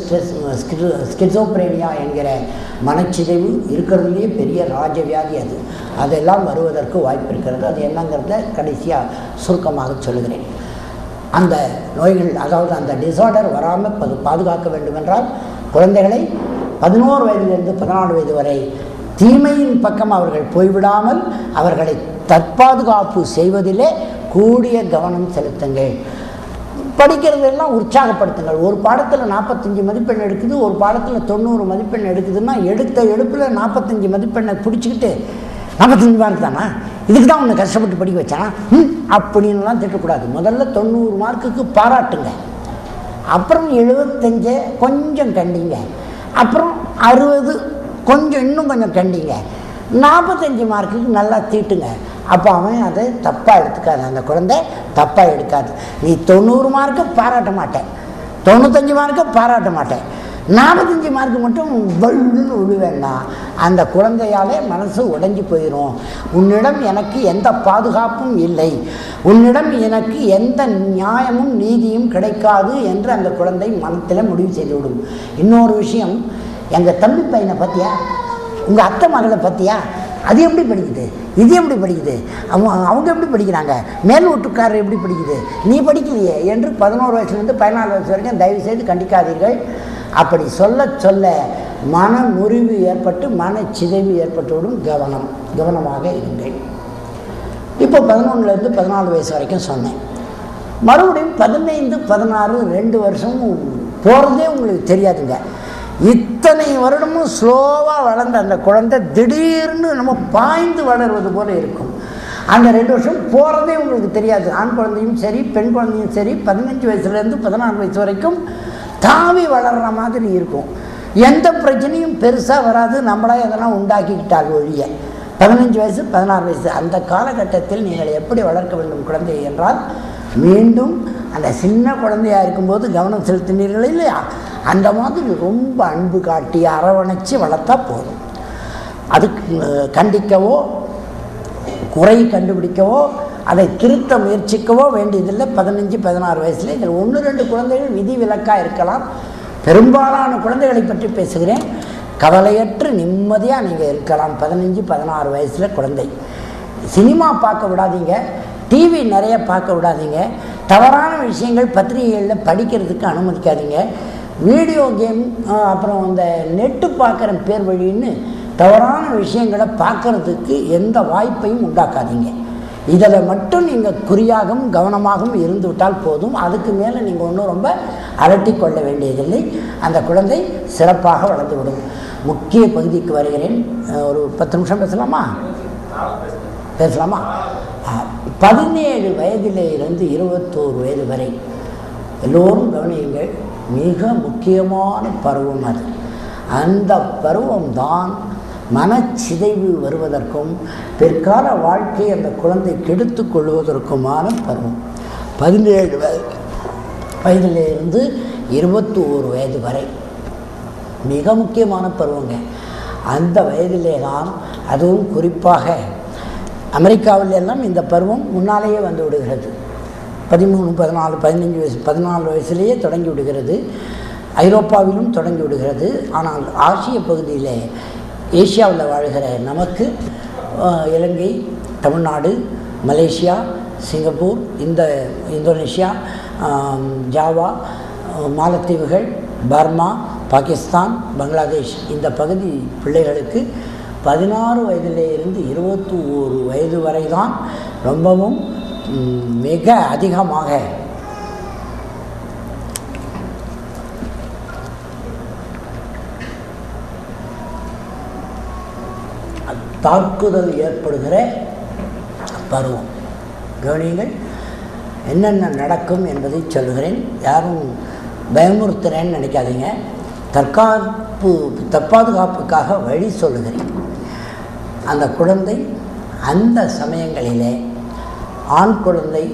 ஸ்கிசோப்ரேனியா என்கிற மனச்சிதைவு இருக்கிறதுலேயே பெரிய ராஜவியாதி அது. அதெல்லாம் வருவதற்கு வாய்ப்பு இருக்கிறது. அது என்னங்கிறத கடைசியாக சுருக்கமாக சொல்லுகிறேன். அந்த நோய்கள், அதாவது அந்த டிசார்டர் வராமல் பாதுகாக்க வேண்டுமென்றால் குழந்தைகளை 11 வயதிலிருந்து 14 வயது வரை தீமையின் பக்கம் அவர்கள் போய்விடாமல் அவர்களை தற்பாதுகாப்பு செய்வதிலே கூடிய கவனம் செலுத்துங்கள். படிக்கிறதெல்லாம் உற்சாகப்படுத்துங்கள். ஒரு பாடத்தில் 45 மதிப்பெண் எடுக்குது, ஒரு பாடத்தில் 90 மதிப்பெண் எடுக்குதுன்னா எடுத்த எடுப்பில் 45 மதிப்பெண்ணை பிடிச்சிக்கிட்டு 45 மார்க் தானா, இதுக்கு தான் உன்னை கஷ்டப்பட்டு படிக்க வச்சானா அப்படின்லாம் திட்டக்கூடாது. முதல்ல 90 மார்க்குக்கு பாராட்டுங்க, அப்புறம் 75 கொஞ்சம் கண்டிங்க, அப்புறம் 60 கொஞ்சம் இன்னும் கொஞ்சம் கண்டிங்க, 45 மார்க்குக்கு நல்லா தீட்டுங்க. அப்போ அவன் அதை தப்பாக எடுத்துக்காது, அந்த குழந்தை தப்பாக எடுக்காது. நீ 90 மார்க்கு பாராட்ட மாட்டேன், 95 மார்க்கு பாராட்ட மாட்டேன், 45 மார்க்கு மட்டும் வல்லுன்னு விடுவேன்னா அந்த குழந்தையாலே மனசு உடைஞ்சி போயிடும். உன்னிடம் எனக்கு எந்த பாதுகாப்பும் இல்லை, உன்னிடம் எனக்கு எந்த நியாயமும் நீதியும் கிடைக்காது என்று அந்த குழந்தை மனத்தில் முடிவு செய்துவிடும். இன்னொரு விஷயம், எங்கள் தம்பி பையனை பற்றியா, உங்கள் அத்தை மகளை பற்றியா, அது எப்படி படிக்குது, இது எப்படி படிக்குது, அவங்க எப்படி படிக்கிறாங்க, மேல் வீட்டுக்காரர் எப்படி படிக்குது, நீ படிக்கலையே என்று 11 வயசுலேருந்து 14 வயசு வரைக்கும் தயவுசெய்து கண்டிக்காதீர்கள். அப்படி சொல்ல சொல்ல மன முறிவு ஏற்பட்டு மனச்சிதைவு ஏற்பட்டுவிடும். கவனமாக இருங்கள். இப்போ 11லேருந்து 14 வயசு வரைக்கும் சொன்னேன். மறுபடியும் 15, 16, 2 வருஷமும் போகிறதே உங்களுக்கு தெரியாதுங்க. இத்தனை வருடமும் ஸ்லோவாக வளர்ந்த அந்த குழந்தை திடீர்னு நம்ம பாய்ந்து வளர்வது போல இருக்கும். அந்த 2 வருஷம் போகிறதே உங்களுக்கு தெரியாது. ஆண் குழந்தையும் சரி பெண் குழந்தையும் சரி 15 வயசுலேருந்து 14 வயசு வரைக்கும் தாவி வளர்கிற மாதிரி இருக்கும். எந்த பிரச்சனையும் பெருசாக வராது, நம்மளே அதெல்லாம் உண்டாக்கிக்கிட்டால் ஒழிய. 15 வயசு 16 வயசு அந்த காலகட்டத்தில் நீங்கள் எப்படி வளர்க்க வேண்டும் குழந்தையை என்றால், மீண்டும் அந்த சின்ன குழந்தையாக இருக்கும்போது கவனம் செலுத்தினீர்கள் இல்லையா, அந்த மாதிரி ரொம்ப அன்பு காட்டி அரவணைச்சி வளர்த்தா போதும். அதுக்கு கண்டிக்கவோ குறை கண்டுபிடிக்கவோ அதை திருத்த முயற்சிக்கவோ வேண்டியதில்லை. 15, 16 வயசுல இதில் 1, 2 குழந்தைகள் விதி விலக்காக இருக்கலாம். பெரும்பாலான குழந்தைகளை பற்றி பேசுகிறேன். கவலையற்று நிம்மதியாக நீங்கள் இருக்கலாம். 15, 16 வயசில் குழந்தை. சினிமா பார்க்க விடாதீங்க, டிவி நிறைய பார்க்க விடாதீங்க, தவறான விஷயங்கள் பத்திரிகைகளில் படிக்கிறதுக்கு அனுமதிக்காதீங்க. வீடியோ கேம் அப்புறம் இந்த நெட்டு பார்க்குற பேர் வழின்னு தவறான விஷயங்களை பார்க்குறதுக்கு எந்த வாய்ப்பையும் உண்டாக்காதீங்க. இதில் மட்டும் நீங்கள் குறியாகவும் கவனமாகவும் இருந்து விட்டால் போதும். அதுக்கு மேலே நீங்கள் ஒன்றும் ரொம்ப அலட்டி கொள்ள வேண்டியதில்லை. அந்த குழந்தை சிறப்பாக வளர்ந்துவிடும். முக்கிய பகுதிக்கு வருகிறேன். ஒரு 10 நிமிஷம் பேசலாமா? 17 வயதிலே இருந்து 21 வயது வரை எல்லோரும் கவனியுங்கள். மிக முக்கியமான பருவம் அது. அந்த பருவம்தான் மனச்சிதைவு வருவதற்கும் பிற்கால வாழ்க்கை அந்த குழந்தை கெடுத்து கொள்வதற்குமான பருவம். 17 வயதிலிருந்து 21 வயது வரை மிக முக்கியமான பருவங்க. அந்த வயதிலே தான், அதுவும் குறிப்பாக அமெரிக்காவில் எல்லாம் இந்த பருவம் முன்னாலேயே வந்து விடுகிறது. 13, 14, 15 வயசு 14 வயசுலேயே தொடங்கி விடுகிறது. ஐரோப்பாவிலும் தொடங்கி விடுகிறது. ஆனால் ஆசிய பகுதியில் ஏசியாவில் வாழ்கிற நமக்கு Ilangai, Tamil Nadu, Malaysia, Singapore, Indonesia, Java, மாலத்தீவுகள், பர்மா, பாகிஸ்தான், பங்களாதேஷ் இந்த பகுதி பிள்ளைகளுக்கு 16 வயதிலே இருந்து 21 வயது வரை தான் ரொம்பவும் மிக அதிகமாக தாக்குதல் ஏற்படுகிற பருவம். கவனியுங்கள், என்னென்ன நடக்கும் என்பதை சொல்லுகிறேன். யாரும் பயமுறுத்துறேன்னு நினைக்காதீங்க. தற்பாதுகாப்புக்காக வழி சொல்லுகிறேன். அந்த குழந்தை அந்த சமயங்களிலே ஆண் குழந்தை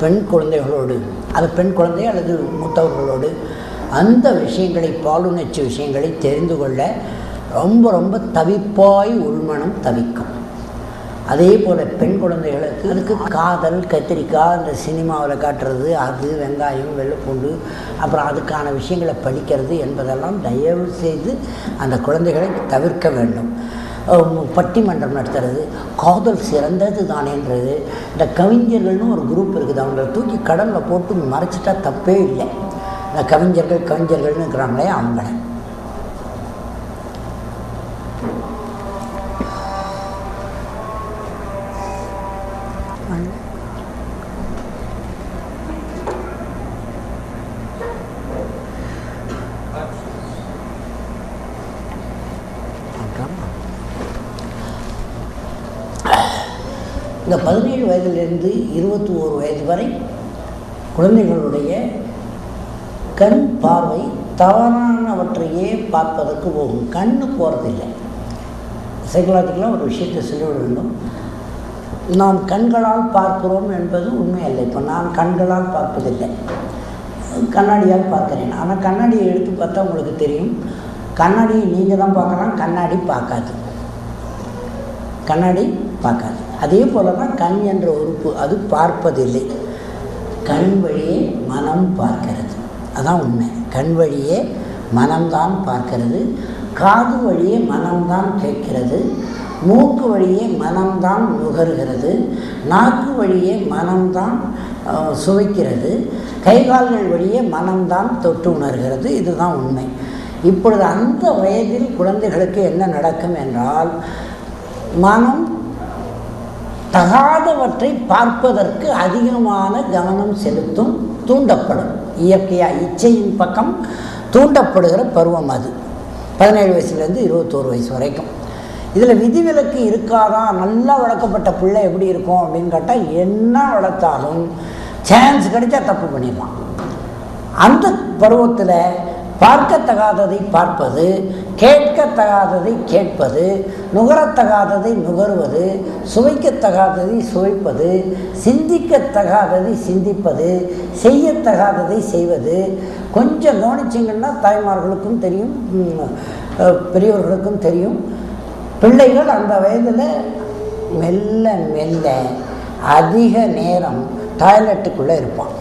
பெண் குழந்தைகளோடு, அது பெண் குழந்தை அல்லது மூத்தவர்களோடு அந்த விஷயங்களை, பாலுணர்ச்சி விஷயங்களை தெரிந்து கொள்ள ரொம்ப ரொம்ப தவிப்பாய் உள்மனம் தவிக்கும். அதே போல் பெண் குழந்தைகளுக்கு அதுக்கு காதல், கத்திரிக்காய், இந்த சினிமாவில் காட்டுறது, அது வெங்காயம், வெள்ளைப்பூண்டு, அப்புறம் அதுக்கான விஷயங்களை படிக்கிறது என்பதெல்லாம் தயவு செய்து அந்த குழந்தைகளை தவிர்க்க வேண்டும். பட்டிமன்றம் நடத்துறது, காதல் சிறந்தது தானேன்றது. இந்த கவிஞர்கள்னு ஒரு குரூப் இருக்குது, அவங்கள தூக்கி கடலில் போட்டு மறைச்சிட்டா தப்பே இல்லை. இந்த கவிஞர்கள்னு இருக்கிறாங்களே அவங்கள. இந்த 17 வயதிலிருந்து 21 வயது வரை குழந்தைகளுடைய கண் பார்வை தவறானவற்றையே பார்ப்பதற்கு போகும். கண்ணு போகிறதில்லை. சைக்கலாஜிக்கலாக ஒரு விஷயத்தை சொல்லிவிட வேண்டும். நாம் கண்களால் பார்க்கிறோம் என்பது உண்மை அல்ல. இப்போ நான் கண்களால் பார்ப்பதில்லை, கண்ணாடியால் பார்க்கிறேன். ஆனால் கண்ணாடியை எடுத்து பார்த்தா உங்களுக்கு தெரியும், கண்ணாடியை நீங்கள் தான் பார்க்கலாம், கண்ணாடி பார்க்காது. கண்ணாடி பார்க்காது. அதே போல தான் கண் என்ற உறுப்பு, அது பார்ப்பதில்லை. கண் வழியே மனம் பார்க்கிறது. அதான் உண்மை. கண் வழியே மனம்தான் பார்க்கிறது, காது வழியே மனம்தான் கேட்கிறது, மூக்கு வழியே மனம்தான் நுகர்கிறது, நாக்கு வழியே மனம்தான் சுவைக்கிறது, கைகால்கள் வழியே மனம்தான் தொட்டு உணர்கிறது. இதுதான் உண்மை. இப்பொழுது அந்த வயதில் குழந்தைகளுக்கு என்ன நடக்கும் என்றால், மனம் தகாதவற்றை பார்ப்பதற்கு அதிகமான கவனம் செலுத்தும், தூண்டப்படும். இயற்கையாக இச்சையின் பக்கம் தூண்டப்படுகிற பருவம் அது. 17 வயசுலேருந்து 21 வயசு வரைக்கும். இதில் விதிவிலக்கு இருக்காதா? நல்லா வளர்க்கப்பட்ட பிள்ளை எப்படி இருக்கும் அப்படின்னு கேட்டால், என்ன வளர்த்தாலும் சான்ஸ் கிடைச்சா தப்பு பண்ணிடலாம். அந்த பருவத்தில் பார்க்கத்தகாததை பார்ப்பது, கேட்கத்தகாததை கேட்பது, நுகரத்தகாததை நுகர்வது, சுவைக்கத்தகாததை சுவைப்பது, சிந்திக்கத்தகாததை சிந்திப்பது, செய்யத்தகாததை செய்வது. கொஞ்சம் கவனிச்சிங்கன்னா தாய்மார்களுக்கும் தெரியும், பெரியவர்களுக்கும் தெரியும். பிள்ளைகள் அந்த வயதில் மெல்ல மெல்ல அதிக நேரம் டாய்லெட்டுக்குள்ளே இருப்பான்.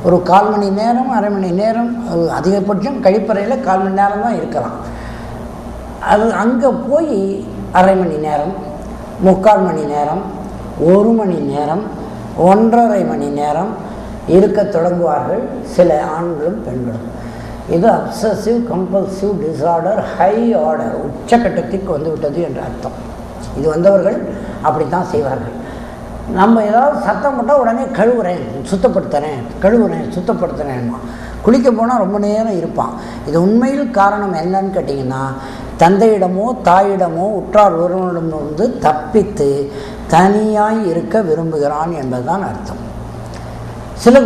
ஒரு 1/4 மணி நேரம், அரை மணி நேரம், அதிகபட்சம் கழிப்பறையில் 1/4 மணி நேரம் தான் இருக்கலாம். அது அங்கே போய் அரை மணி நேரம், 3/4 மணி நேரம், 1 மணி நேரம், 1.5 மணி நேரம் இருக்க தொடங்குவார்கள் சில ஆண்களும் பெண்களும். இது obsessive compulsive disorder high order, உச்சக்கட்டத்திற்கு வந்துவிட்டது என்று அர்த்தம். இது வந்தவர்கள் அப்படித்தான் செய்வார்கள். நம்ம ஏதாவது சத்தம் போட்டால் உடனே கழுவுறேன், சுத்தப்படுத்துகிறேன். குளிக்க போனால் ரொம்ப நேரம் இருப்பான். இது உண்மையில் காரணம் என்னன்னு கேட்டிங்கன்னா, தந்தையிடமோ தாயிடமோ உற்றார் உறவினரிடமிருந்து தப்பித்து தனியாய் இருக்க விரும்புகிறான் என்பதுதான் அர்த்தம். சில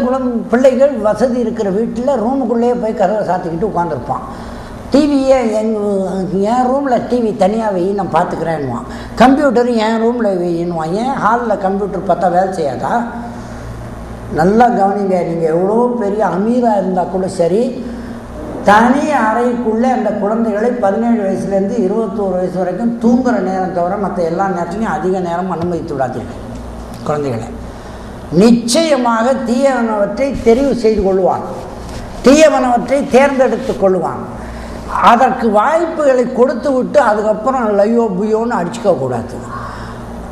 பிள்ளைகள் வசதி இருக்கிற வீட்டில் ரூமுக்குள்ளேயே போய் கதவை சாத்திக்கிட்டு உட்காந்துருப்பான். டிவியை என் ரூமில் டிவி தனியாக வை, நான் பார்த்துக்கிறேன்னுவான். கம்ப்யூட்டர் என் ரூமில் வைன்னுவான். ஏன் ஹாலில் கம்ப்யூட்டர் பார்த்தா வேலை செய்யாதா? நல்லா கவனிங்க. நீங்கள் எவ்வளோ பெரிய அமீராக இருந்தால் கூட சரி, தனி அறைக்குள்ளே அந்த குழந்தைகளை 17 வயசுலேருந்து 21 வயசு வரைக்கும் தூங்குகிற நேரம் தவிர மற்ற எல்லா நேரத்துலையும் அதிக நேரம் அனுமதித்து விடாதீர்கள் குழந்தைகளை. நிச்சயமாக தீயவனவற்றை தெரிவு செய்து கொள்வான், தீயவனவற்றை தேர்ந்தெடுத்து கொள்வான். அதற்கு வாய்ப்புகளை கொடுத்து விட்டு அதுக்கப்புறம் லையோ புயோன்னு அடிச்சுக்கக்கூடாது.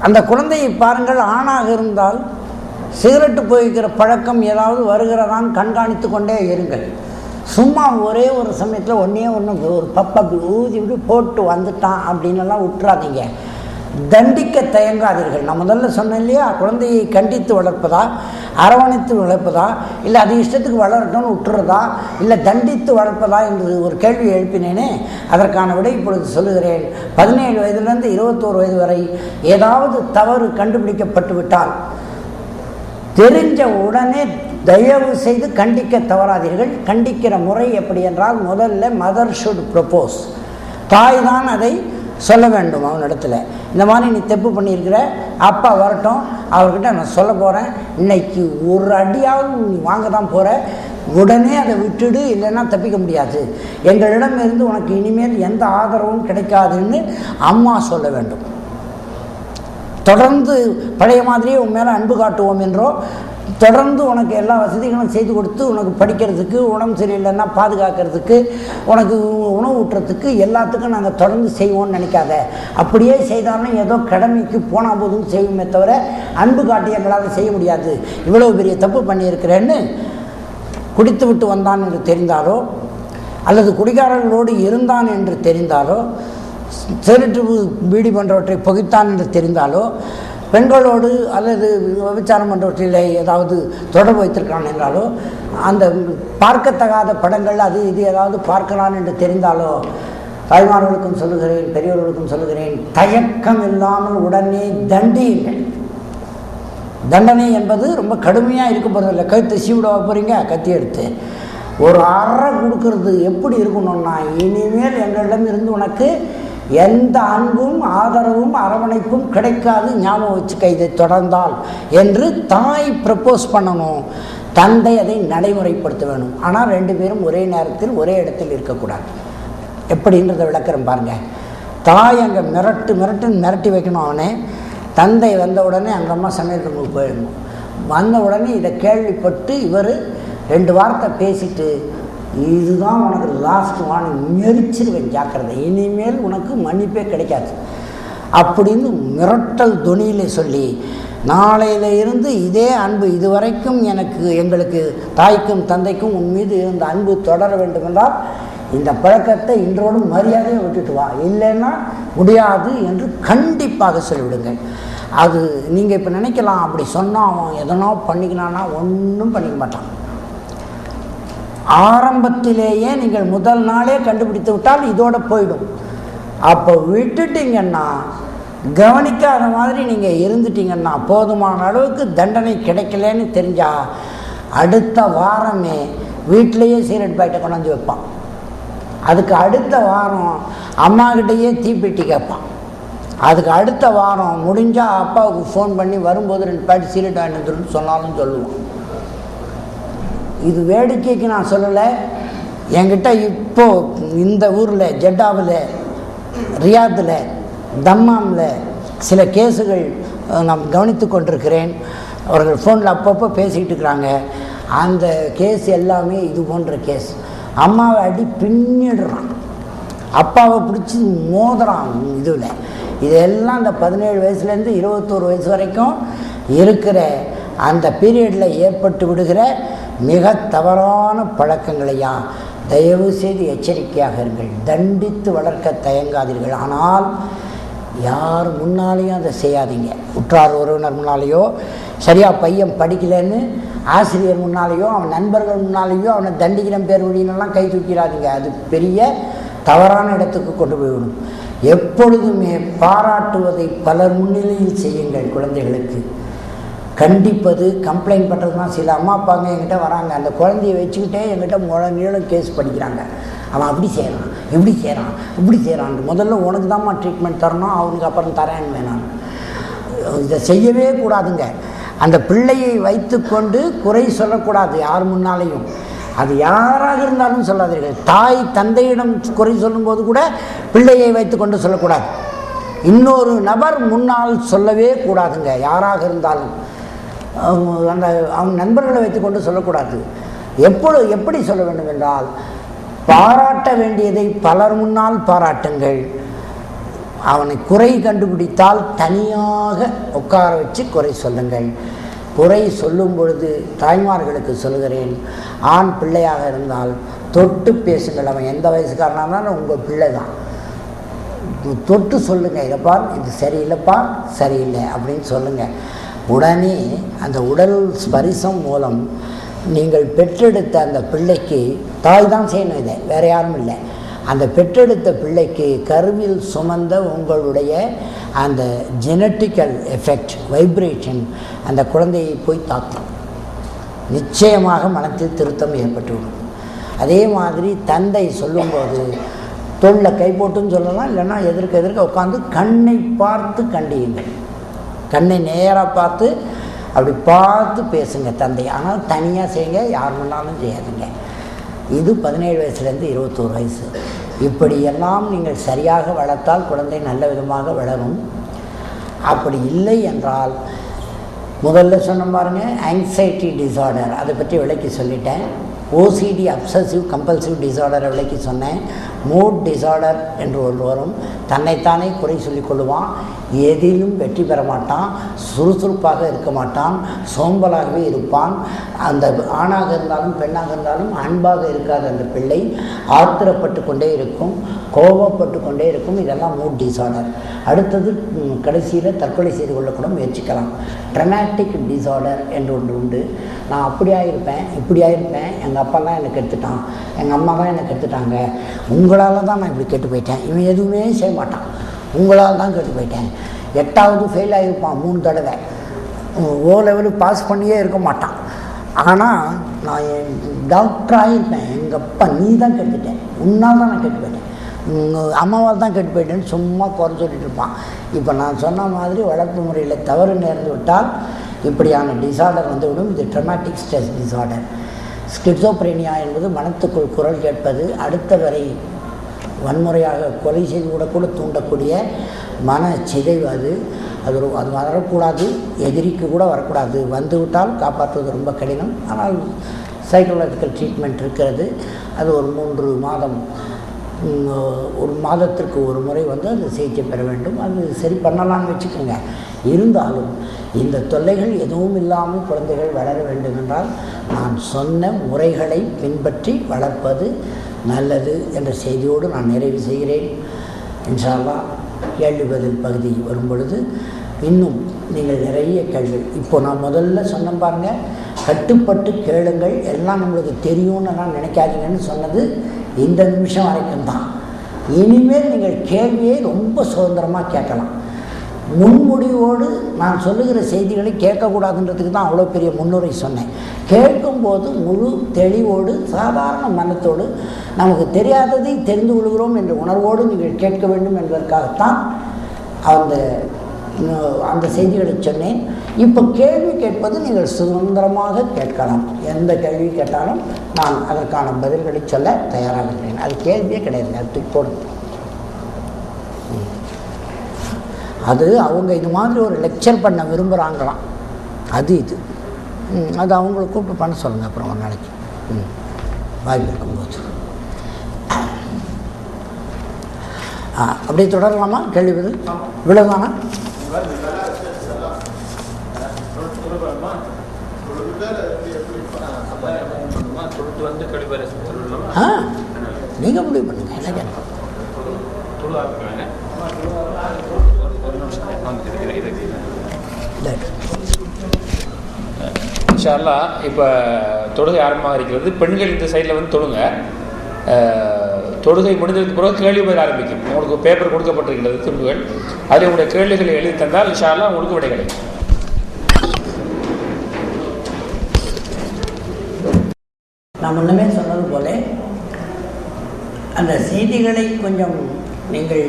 அந்த குழந்தையை பாருங்கள், ஆணாக இருந்தால் சிகரெட்டு போய்க்கிற பழக்கம் ஏதாவது வருகிறதான்னு கண்காணித்து கொண்டே இருங்கள். சும்மா ஒரே ஒரு சமயத்தில் ஒன்று ஒரு பப்பை ஊதி விட்டு போட்டு வந்துட்டான் அப்படின்லாம் விட்டுறாதீங்க. தண்டிக்க தயங்காதீர்கள். நான் முதல்ல சொன்னேன் இல்லையா, குழந்தையை கண்டித்து வளர்ப்பதா, அரவணைத்து வளர்ப்பதா, இல்லை அது இஷ்டத்துக்கு வளரட்டும்னு விட்டுறதா, இல்லை தண்டித்து வளர்ப்பதா என்று ஒரு கேள்வி எழுப்பினேனே, அதற்கான விடை இப்பொழுது சொல்லுகிறேன். 17 வயதிலிருந்து 21 வயது வரை ஏதாவது தவறு கண்டுபிடிக்கப்பட்டு விட்டால் தெரிஞ்ச உடனே தயவு செய்து கண்டிக்க தவறாதீர்கள். கண்டிக்கிற முறை எப்படி என்றால், முதல்ல மதர் ஷுட் ப்ரப்போஸ், தாய் தான் அதை சொல்ல வேண்டும் அவனிடத்துல. இந்த மாதிரி நீ தப்பு பண்ணியிருக்கிற, அப்பா வரட்டும், அவர்கிட்ட நான் சொல்ல போகிறேன், இன்னைக்கு ஒரு அடியாவது நீ வாங்க தான் போகிற, உடனே அதை விட்டுடு, இல்லைன்னா தப்பிக்க முடியாது, எங்களிடமிருந்து உனக்கு இனிமேல் எந்த ஆதரவும் கிடைக்காதுன்னு அம்மா சொல்ல வேண்டும். தொடர்ந்து பழைய மாதிரியே உன் மேலே அன்பு காட்டுவோம் என்றோ, தொடர்ந்து உனக்கு எல்லா வசதிகளும் செய்து கொடுத்து உனக்கு படிக்கிறதுக்கு, உடம்பு சரியில்லைன்னா பாதுகாக்கிறதுக்கு, உனக்கு உணவு ஊட்டுறதுக்கு எல்லாத்துக்கும் நாங்கள் தொடர்ந்து செய்வோம்னு நினைக்காத. அப்படியே செய்தாலும் ஏதோ கடமைக்கு போனால் போதும் செய்வோமே தவிர அன்பு காட்டி எங்களால் செய்ய முடியாது. இவ்வளோ பெரிய தப்பு பண்ணியிருக்கிறேன்னு குடித்து விட்டு வந்தான் என்று தெரிந்தாலோ, அல்லது குடிகாரர்களோடு இருந்தான் என்று தெரிந்தாலோ, சிகரெட்டு பீடி போன்றவற்றை புகைத்தான் என்று தெரிந்தாலோ, பெண்களோடு அல்லது விபச்சாரம் போன்றவற்றில் ஏதாவது தொடர்பு வைத்திருக்கான் என்றாலோ, அந்த பார்க்கத்தகாத படங்கள் அது இது ஏதாவது பார்க்கிறான் என்று தெரிந்தாலோ, தாய்மார்களுக்கும் சொல்லுகிறேன், பெரியவர்களுக்கும் சொல்லுகிறேன், தயக்கம் இல்லாமல் உடனே தண்டியுங்கள். தண்டனை என்பது ரொம்ப கடுமையாக இருக்க போகிறதில்லை. கழுத்து சீவிட போகிறீங்க, கத்தி எடுத்து ஒரு அறை கொடுக்கறது எப்படி இருக்கணும்னா, இனிமேல் எங்களிடம் இருந்து உனக்கு எந்த அன்பும் ஆதரவும் அரவணைப்பும் கிடைக்காது, ஞாபகம் வச்சுக்க இதை தொடர்ந்தால் என்று தாய் ப்ரப்போஸ் பண்ணணும். தந்தை அதை நடைமுறைப்படுத்த வேணும். ஆனால் 2 பேரும் ஒரே நேரத்தில் ஒரே இடத்தில் இருக்கக்கூடாது. எப்படின்றத விளக்குறேன் பாருங்கள். தாய் அங்கே மிரட்டி வைக்கணும் அவனே. தந்தை வந்த உடனே அந்த அம்மா சமையல் ரூமுக்கு போயிடணும். வந்த உடனே இதை கேள்விப்பட்டு இவர் 2 வார்த்தை பேசிட்டு, இதுதான் உனக்கு லாஸ்ட் வார்னிங், மெரிச்சிருவேன், ஜாக்கிரதை, இனிமேல் உனக்கு மன்னிப்பே கிடைக்காது அப்படின்னு மிரட்டல் துணியிலே சொல்லி, நாளையில இருந்து இதே அன்பு, இதுவரைக்கும் எங்களுக்கு தாய்க்கும் தந்தைக்கும் உன் மீது இருந்த அன்பு தொடர வேண்டும் என்றால் இந்த பழக்கத்தை இன்றோடு மரியாதையை விட்டுட்டு வா, இல்லைன்னா முடியாது என்று கண்டிப்பாக சொல்லிவிடுங்கள். அது நீங்கள் இப்போ நினைக்கலாம், அப்படி சொன்னால் அவன் எதனோ பண்ணிக்கலான்னா ஒன்றும் பண்ணிக்க மாட்டான். ஆரம்பத்திலேயே நீங்கள் முதல் நாளே கண்டுபிடித்து விட்டால் இதோட போயிடும். அப்போ விட்டுட்டீங்கன்னா, கவனிக்காத மாதிரி நீங்கள் இருந்துட்டீங்கன்னா, போதுமான அளவுக்கு தண்டனை கிடைக்கலன்னு தெரிஞ்சால் அடுத்த வாரமே வீட்டிலையே சிகரெட் பாக்கெட்டை கொண்டாந்து வைப்பான். அதுக்கு அடுத்த வாரம் அம்மாக்கிட்டேயே தீப்பெட்டி கேட்பான். அதுக்கு அடுத்த வாரம் முடிஞ்சால் அப்பாவுக்கு ஃபோன் பண்ணி வரும்போது 2 பாக்கெட் சிகரெட் வாங்கிட்டு வந்துருன்னு சொன்னாலும் சொல்லுவான். இது வேடிக்கைக்கு நான் சொல்லலை. என்கிட்ட இப்போது இந்த ஊரில், ஜெட்டாவில், ரியாத்தில், தம்மாமில் சில கேஸுகள் நான் கவனித்து கொண்டிருக்கிறேன். அவர்கள் ஃபோனில் அப்பப்போ பேசிக்கிட்டு இருக்கிறாங்க. அந்த கேஸ் எல்லாமே இது போன்ற கேஸ். அம்மாவை அடி பின்னிடுறான், அப்பாவை பிடிச்சி மோதுறான். இதில் இதெல்லாம் அந்த 17 வயசுலேருந்து 21 வயசு வரைக்கும் இருக்கிற அந்த பீரியடில் ஏற்பட்டு விடுகிற மிக தவறான பழக்கங்களையா தயவு செய்து எச்சரிக்கையாக இருங்கள். தண்டித்து வளர்க்க தயங்காதீர்கள். ஆனால் யார் முன்னாலேயும் அதை செய்யாதீங்க. உற்றார் உறவினர் முன்னாலேயோ, சரியாக பையன் படிக்கலைன்னு ஆசிரியர் முன்னாலேயோ, அவன் நண்பர்கள் முன்னாலேயோ அவனை தண்டிக்கிற பேர் வழியினெல்லாம் கை தூக்கிறாதீங்க. அது பெரிய தவறான இடத்துக்கு கொண்டு போய்விடும். எப்பொழுதுமே பாராட்டுவதை பலர் முன்னிலையில் செய்யுங்கள். குழந்தைகளுக்கு கண்டிப்பது, கம்ப்ளைண்ட் பண்ணுறதுலாம் சில அம்மா அப்பாங்க என்கிட்ட வராங்க, அந்த குழந்தைய வச்சுக்கிட்டே என்கிட்ட நீளம் கேஸ் படிக்கிறாங்க. அவன் அப்படி செய்கிறான், இப்படி செய்கிறான், இப்படி செய்கிறான். முதல்ல உனக்கு தான்மா ட்ரீட்மெண்ட் தரணும், அவனுக்கு அப்புறம் தரேன்னு வேணாம். இதை செய்யவே கூடாதுங்க. அந்த பிள்ளையை வைத்து கொண்டு குறை சொல்லக்கூடாது யார் முன்னாலேயும். அது யாராக இருந்தாலும் சொல்லாதீர்கள். தாய் தந்தையிடம் குறை சொல்லும்போது கூட பிள்ளையை வைத்து கொண்டு சொல்லக்கூடாது. இன்னொரு நபர் முன்னால் சொல்லவே கூடாதுங்க. யாராக இருந்தாலும் அந்த அவன் நண்பர்களை வைத்து கொண்டு சொல்லக்கூடாது. எப்படி சொல்ல வேண்டும் என்றால், பாராட்ட வேண்டியதை பலர் முன்னால் பாராட்டுங்கள். அவனை குறை கண்டுபிடித்தால் தனியாக உட்கார வச்சு குறை சொல்லுங்கள். குறை சொல்லும் பொழுது தாய்மார்களுக்கு சொல்லுகிறேன், ஆண் பிள்ளையாக இருந்தால் தொட்டு பேசுங்கள். அவன் எந்த வயசுக்காரனாக இருந்தாலும் உங்கள் பிள்ளை தான். தொட்டு சொல்லுங்கள், இதைப்பா இது சரியில்லைப்பா, சரியில்லை அப்படின்னு சொல்லுங்கள். உடனே அந்த உடல் ஸ்பரிசம் மூலம் நீங்கள் பெற்றெடுத்த அந்த பிள்ளைக்கு, தாய் தான் செய்யணும் இதை, வேறு யாரும் இல்லை, அந்த பெற்றெடுத்த பிள்ளைக்கு கருவில் சுமந்த உங்களுடைய அந்த ஜெனட்டிக்கல் எஃபெக்ட், வைப்ரேஷன் அந்த குழந்தையை போய் தாக்கும். நிச்சயமாக மனத்தில் திருத்தம் ஏற்பட்டுவிடும். அதே மாதிரி தந்தை சொல்லும்போது தோளில் கை போட்டுன்னு சொல்லலாம், இல்லைன்னா எதிர்க்க உட்காந்து கண்ணை பார்த்து கண்டியுங்கள். கண்ணை நேராக பார்த்து அப்படி பார்த்து பேசுங்க தந்தை. ஆனால் தனியாக செய்யுங்க, யார் முன்னாலும் செய்யாதுங்க. இது 17 வயசுலேருந்து 21 வயசு. இப்படியெல்லாம் நீங்கள் சரியாக வளர்த்தால் குழந்தை நல்ல விதமாக வளரும். அப்படி இல்லை என்றால் முதல்ல சொன்ன பாருங்க, ஆங்ஸைட்டி டிஸார்டர் அதை பற்றி விளக்கி சொல்லிட்டேன். ஓசிடி அப்சசிவ் கம்பல்சிவ் டிஸார்டரை விளக்கி சொன்னேன். மூட் டிஸார்டர் என்று ஒன்று வரும். தன்னைத்தானே குறை சொல்லிக் கொள்ளுவான், எதிலும் வெற்றி பெற மாட்டான், சுறுசுறுப்பாக இருக்க மாட்டான், சோம்பலாகவே இருப்பான். அந்த ஆணாக இருந்தாலும் பெண்ணாக இருந்தாலும் அன்பாக இருக்காத அந்த பிள்ளை ஆத்திரப்பட்டு கொண்டே இருக்கும், கோபப்பட்டு கொண்டே இருக்கும். இதெல்லாம் மூட் டிஸார்டர். அடுத்தது கடைசியில் தற்கொலை செய்து கொள்ளக்கூட முயற்சிக்கலாம். ட்ரமாட்டிக் டிஸார்டர் என்று ஒன்று உண்டு. நான் அப்படியா இருப்பேன், இப்படியா இருப்பேன், எங்கள் அப்பா தான் எனக்கு எடுத்துட்டான், எங்கள் அம்மா தான் எனக்கு எடுத்துட்டாங்க, உங்களால் தான் நான் இப்படி கெட்டு போயிட்டேன், இவன் எதுவுமே செய்ய மாட்டான், உங்களால் தான் கெட்டு போயிட்டேன். 8வது ஃபெயில் ஆகிருப்பான் 3 தடவை, ஓ லெவலுக்கு பாஸ் பண்ணியே இருக்க மாட்டான். ஆனால் நான் டாக்டர் ஆகிருப்பேன், எங்கள் அப்பா நீ தான் கெட்டுட்டேன், உன்னால் தான் நான் கெட்டு போயிட்டேன், அம்மாவால் தான் கெட்டு போயிட்டேன்னு சும்மா குறை சொல்லிட்டு இருப்பான். இப்போ நான் சொன்ன மாதிரி வளர்ப்பு முறையில் தவறு நேர்ந்து விட்டால் இப்படியான டிஸார்டர் வந்துவிடும். இது ட்ரமாட்டிக் ஸ்ட்ரெஸ் டிஸார்டர். ஸ்கிட்சோப்ரேனியா என்பது மனத்துக்குள் குரல் கேட்பது, அடுத்தவரை வன்முறையாக கொலை செய்து கூட தூண்டக்கூடிய மனச்சிதைவு. அது வரக்கூடாது, எதிரிக்கு கூட வரக்கூடாது. வந்துவிட்டால் காப்பாற்றுவது ரொம்ப கடினம். ஆனால் சைக்கலாஜிக்கல் ட்ரீட்மெண்ட் இருக்கிறது. அது ஒரு 3 மாதம், ஒரு மாதத்திற்கு ஒரு முறை வந்து அது சிகிச்சை பெற வேண்டும். அது சரி பண்ணலான்னு வச்சுக்கோங்க. இருந்தாலும் இந்த தொல்லைகள் எதுவும் இல்லாமல் குழந்தைகள் வளர வேண்டும் என்றால் நான் சொன்ன முறைகளை பின்பற்றி வளர்ப்பது நல்லது என்ற செய்தியோடு நான் நிறைவு செய்கிறேன். இன்ஷா அல்லாஹ் கேள்வி பதில் பகுதி வரும் பொழுது இன்னும் நீங்கள் நிறைய கேள்வி. இப்போ நான் முதல்ல சொன்ன பாருங்க, கட்டுப்பட்டு கேளுங்கள், எல்லாம் நம்மளுக்கு தெரியும்னு நான் நினைக்காதீங்கன்னு சொன்னது இந்த நிமிஷம் வரைக்கும் தான். இனிமேல் நீங்கள் கேள்வியை ரொம்ப சுதந்திரமாக கேட்கலாம். முன்முடிவோடு நான் சொல்லுகிற செய்திகளை கேட்கக்கூடாதுன்றதுக்கு தான் அவ்வளோ பெரிய முன்னுரை சொன்னேன். கேட்கும்போது முழு தெளிவோடு சாதாரண மனத்தோடு நமக்கு தெரியாததை தெரிந்து கொள்கிறோம் என்ற உணர்வோடு நீங்கள் கேட்க வேண்டும் என்பதற்காகத்தான் அந்த செய்திகளை சொன்னேன். இப்போ கேள்வி கேட்பது நீங்கள் சுதந்திரமாக கேட்கலாம். எந்த கேள்வி கேட்டாலும் நான் அதற்கான பதில்களை சொல்ல தயாராக இருக்கிறேன். அது கேள்வியே கிடையாது, அது போடுது. அது அவங்க இது மாதிரி ஒரு லெக்சர் பண்ண விரும்புகிறாங்களாம். அது அது அவங்கள கூப்பிட்டு பண்ண சொல்லுங்கள் அப்புறம் ஒரு நாளைக்கு வாய்ப்பு இருக்கும்போது. அப்படியே தொடரலாமா கேள்வி பதில்? இவ்வளோதானா? நீங்கள் முடிவு பண்ணுங்க. என்ன கேட்க இன்ஷா அல்லாஹ் இப்போ தொழுகை ஆரம்பமாக இருக்கிறது. பெண்கள் இந்த சைடில் வந்து தொழுங்க. தொழுகை முடிந்ததுக்கு பிறகு கேள்வி பதில் ஆரம்பிக்கும். உங்களுக்கு பேப்பர் கொடுக்கப்பட்டிருக்கிறது துண்டுகள். அதில் உங்களுடைய கேள்விகளை எழுதி தந்தால் இன்ஷா அல்லாஹ் உங்களுக்கு விடை கிடைக்கும். நான் முன்னமே சொன்னது போல அந்த செய்திகளை கொஞ்சம் நீங்கள்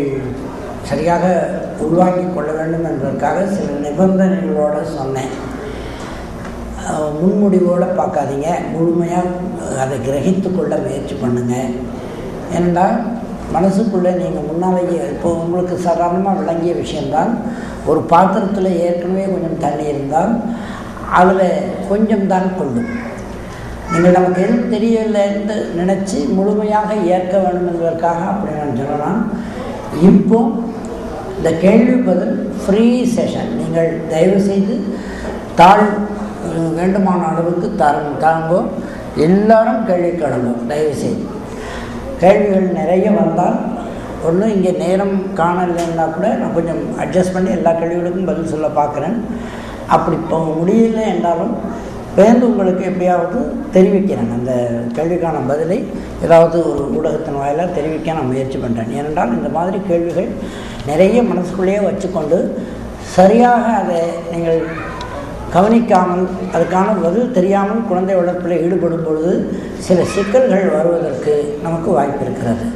சரியாக உள்வாங்கிக் கொள்ள வேண்டும் என்பதற்காக சில நிபந்தனைகளோடு சொன்னேன். முன்முடிவோடு பார்க்காதீங்க, முழுமையாக அதை கிரகித்து கொள்ள முயற்சி பண்ணுங்கள். ஏனென்றால் மனசுக்குள்ளே நீங்கள் முன்னாலேயே இப்போ உங்களுக்கு சாதாரணமாக விளங்கிய விஷயம்தான். ஒரு பாத்திரத்தில் ஏற்கனவே கொஞ்சம் தண்ணி இருந்தால் அதில் கொஞ்சம் தான் கொள்ளும். நீங்கள் நமக்கு எதுவும் தெரியலைன்னு நினச்சி முழுமையாக ஏற்க வேண்டும் என்பதற்காக அப்படி நான் சொல்லலாம். இப்போ இந்த கேள்வி பதில் ஃப்ரீ செஷன். நீங்கள் தயவுசெய்து வேண்டுமான அளவுக்கு தாங்கோ. எல்லாரும் கேள்வி கேளுங்க தயவுசெய்து. கேள்விகள் நிறைய வந்தால் ஒன்று இங்கே நேரம் காணலைன்னா கூட நான் கொஞ்சம் அட்ஜஸ்ட் பண்ணி எல்லா கேள்விகளுக்கும் பதில் சொல்ல பார்க்குறேன். அப்படி இப்போ முடியலை என்றாலும் பேருந்து உங்களுக்கு எப்படியாவது தெரிவிக்கிறேன். அந்த கேள்விக்கான பதிலை ஏதாவது ஒரு ஊடகத்தின் வாயிலாக தெரிவிக்க நான் முயற்சி பண்ணுறேன். ஏனென்றால் இந்த மாதிரி கேள்விகள் நிறைய மனசுக்குள்ளேயே வச்சுக்கொண்டு சரியாக அதை நீங்கள் கவனிக்காமல் அதுக்கான பதில் தெரியாமல் குழந்தை வளர்ப்பில் ஈடுபடும் பொழுது சில சிக்கல்கள் வருவதற்கு நமக்கு வாய்ப்பு இருக்கிறது.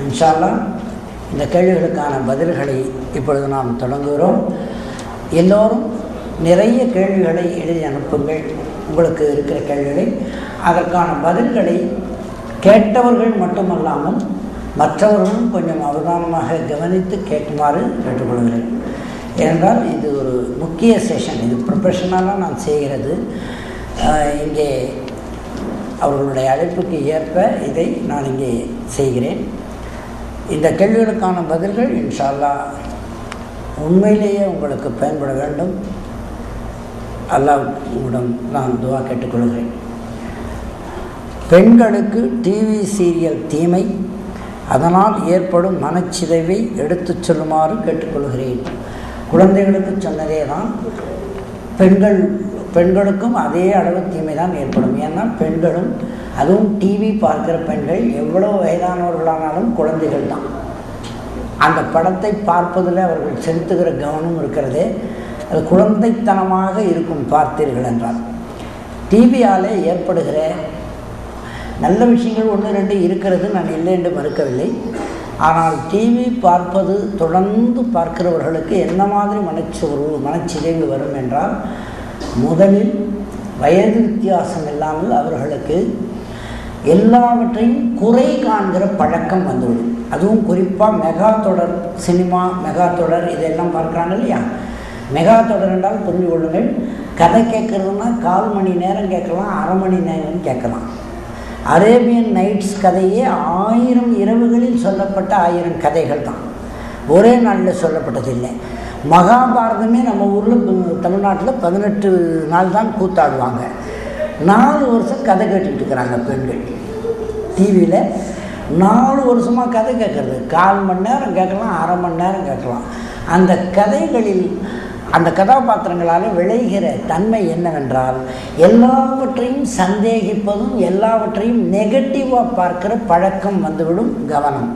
இன்ஷா அல்லாஹ் இந்த கேள்விகளுக்கான பதில்களை இப்பொழுது நாம் தொடங்குகிறோம். எல்லோரும் நிறைய கேள்விகளை எழுதி அனுப்புங்கள். உங்களுக்கு இருக்கிற கேள்விகளை, அதற்கான பதில்களை கேட்டவர்கள் மட்டுமல்லாமல் மற்றவர்களும் கொஞ்சம் அவதானமாக கவனித்து கேட்குமாறு கேட்டுக்கொள்கிறேன். ஏனென்றால் இது ஒரு முக்கிய செஷன், இது ப்ரொஃபஷனலாக நான் செய்கிறது. இங்கே அவர்களுடைய அழைப்புக்கு ஏற்ப இதை நான் இங்கே செய்கிறேன். இந்த கேள்விகளுக்கான பதில்கள் இன்ஷா அல்லாஹ் உண்மையிலேயே உங்களுக்கு பயன்பட வேண்டும். அல்லாஹ்விடம் நான் துஆ கேட்டுக்கொள்கிறேன். பெண்களுக்கு டிவி சீரியல் தீமை, அதனால் ஏற்படும் மனச்சிதைவை எடுத்துச் சொல்லுமாறு கேட்டுக்கொள்கிறேன். குழந்தைகளுக்கு சொன்னதே தான், பெண்களுக்கும் அதே அளவு தீமை தான் ஏற்படும். ஏன்னா பெண்களும், அதுவும் டிவி பார்க்கிற பெண்கள் எவ்வளோ வயதானவர்களானாலும் குழந்தைகள் தான். அந்த படத்தை பார்ப்பதில் அவர்கள் செலுத்துகிற கவனம் இருக்கிறதே, அது குழந்தைத்தனமாக இருக்கும் பார்த்தீர்கள் என்றால். டிவியால் ஏற்படுகிற நல்ல விஷயங்கள் 1-2 இருக்கிறது, நான் இல்லை என்று மறுக்கவில்லை. ஆனால் டிவி பார்ப்பது தொடர்ந்து பார்க்கிறவர்களுக்கு என்ன மாதிரி மனச்சிதைவு வரும் என்றால், முதலில் வயது வித்தியாசம் இல்லாமல் அவர்களுக்கு எல்லாவற்றையும் குறை காண்கிற பழக்கம் வந்துவிடும். அதுவும் குறிப்பாக மெகா தொடர், சினிமா மெகா தொடர் இதெல்லாம் பார்க்குறாங்க இல்லையா. மெகா தொடர் என்றால் புரிஞ்சு கொள்ளுங்கள், கதை கேட்குறதுனா 1/4 மணி நேரம் கேட்கலாம், 1/2 மணி நேரம் கேட்கலாம். அரேபியன் நைட்ஸ் கதையே 1000 இரவுகளில் சொல்லப்பட்ட 1000 கதைகள் தான், ஒரே நாளில் சொல்லப்பட்டதில்லை. மகாபாரதமே நம்ம ஊரில் தமிழ்நாட்டில் 18 நாள் தான் கூத்தாடுவாங்க. 4 வருஷம் கதை கேட்டுக்கிட்டு இருக்கிறாங்க பெண்கள். டிவியில் 4 வருஷமாக கதை கேட்குறது, 1/4 மணி நேரம் கேட்கலாம், 1/2 மணி நேரம் கேட்கலாம். அந்த கதைகளில் அந்த கதாபாத்திரங்களால் விளைகிற தன்மை என்னவென்றால், எல்லாவற்றையும் சந்தேகிப்பதும் எல்லாவற்றையும் நெகட்டிவாக பார்க்கிற பழக்கம் வந்துவிடும். கவனம்,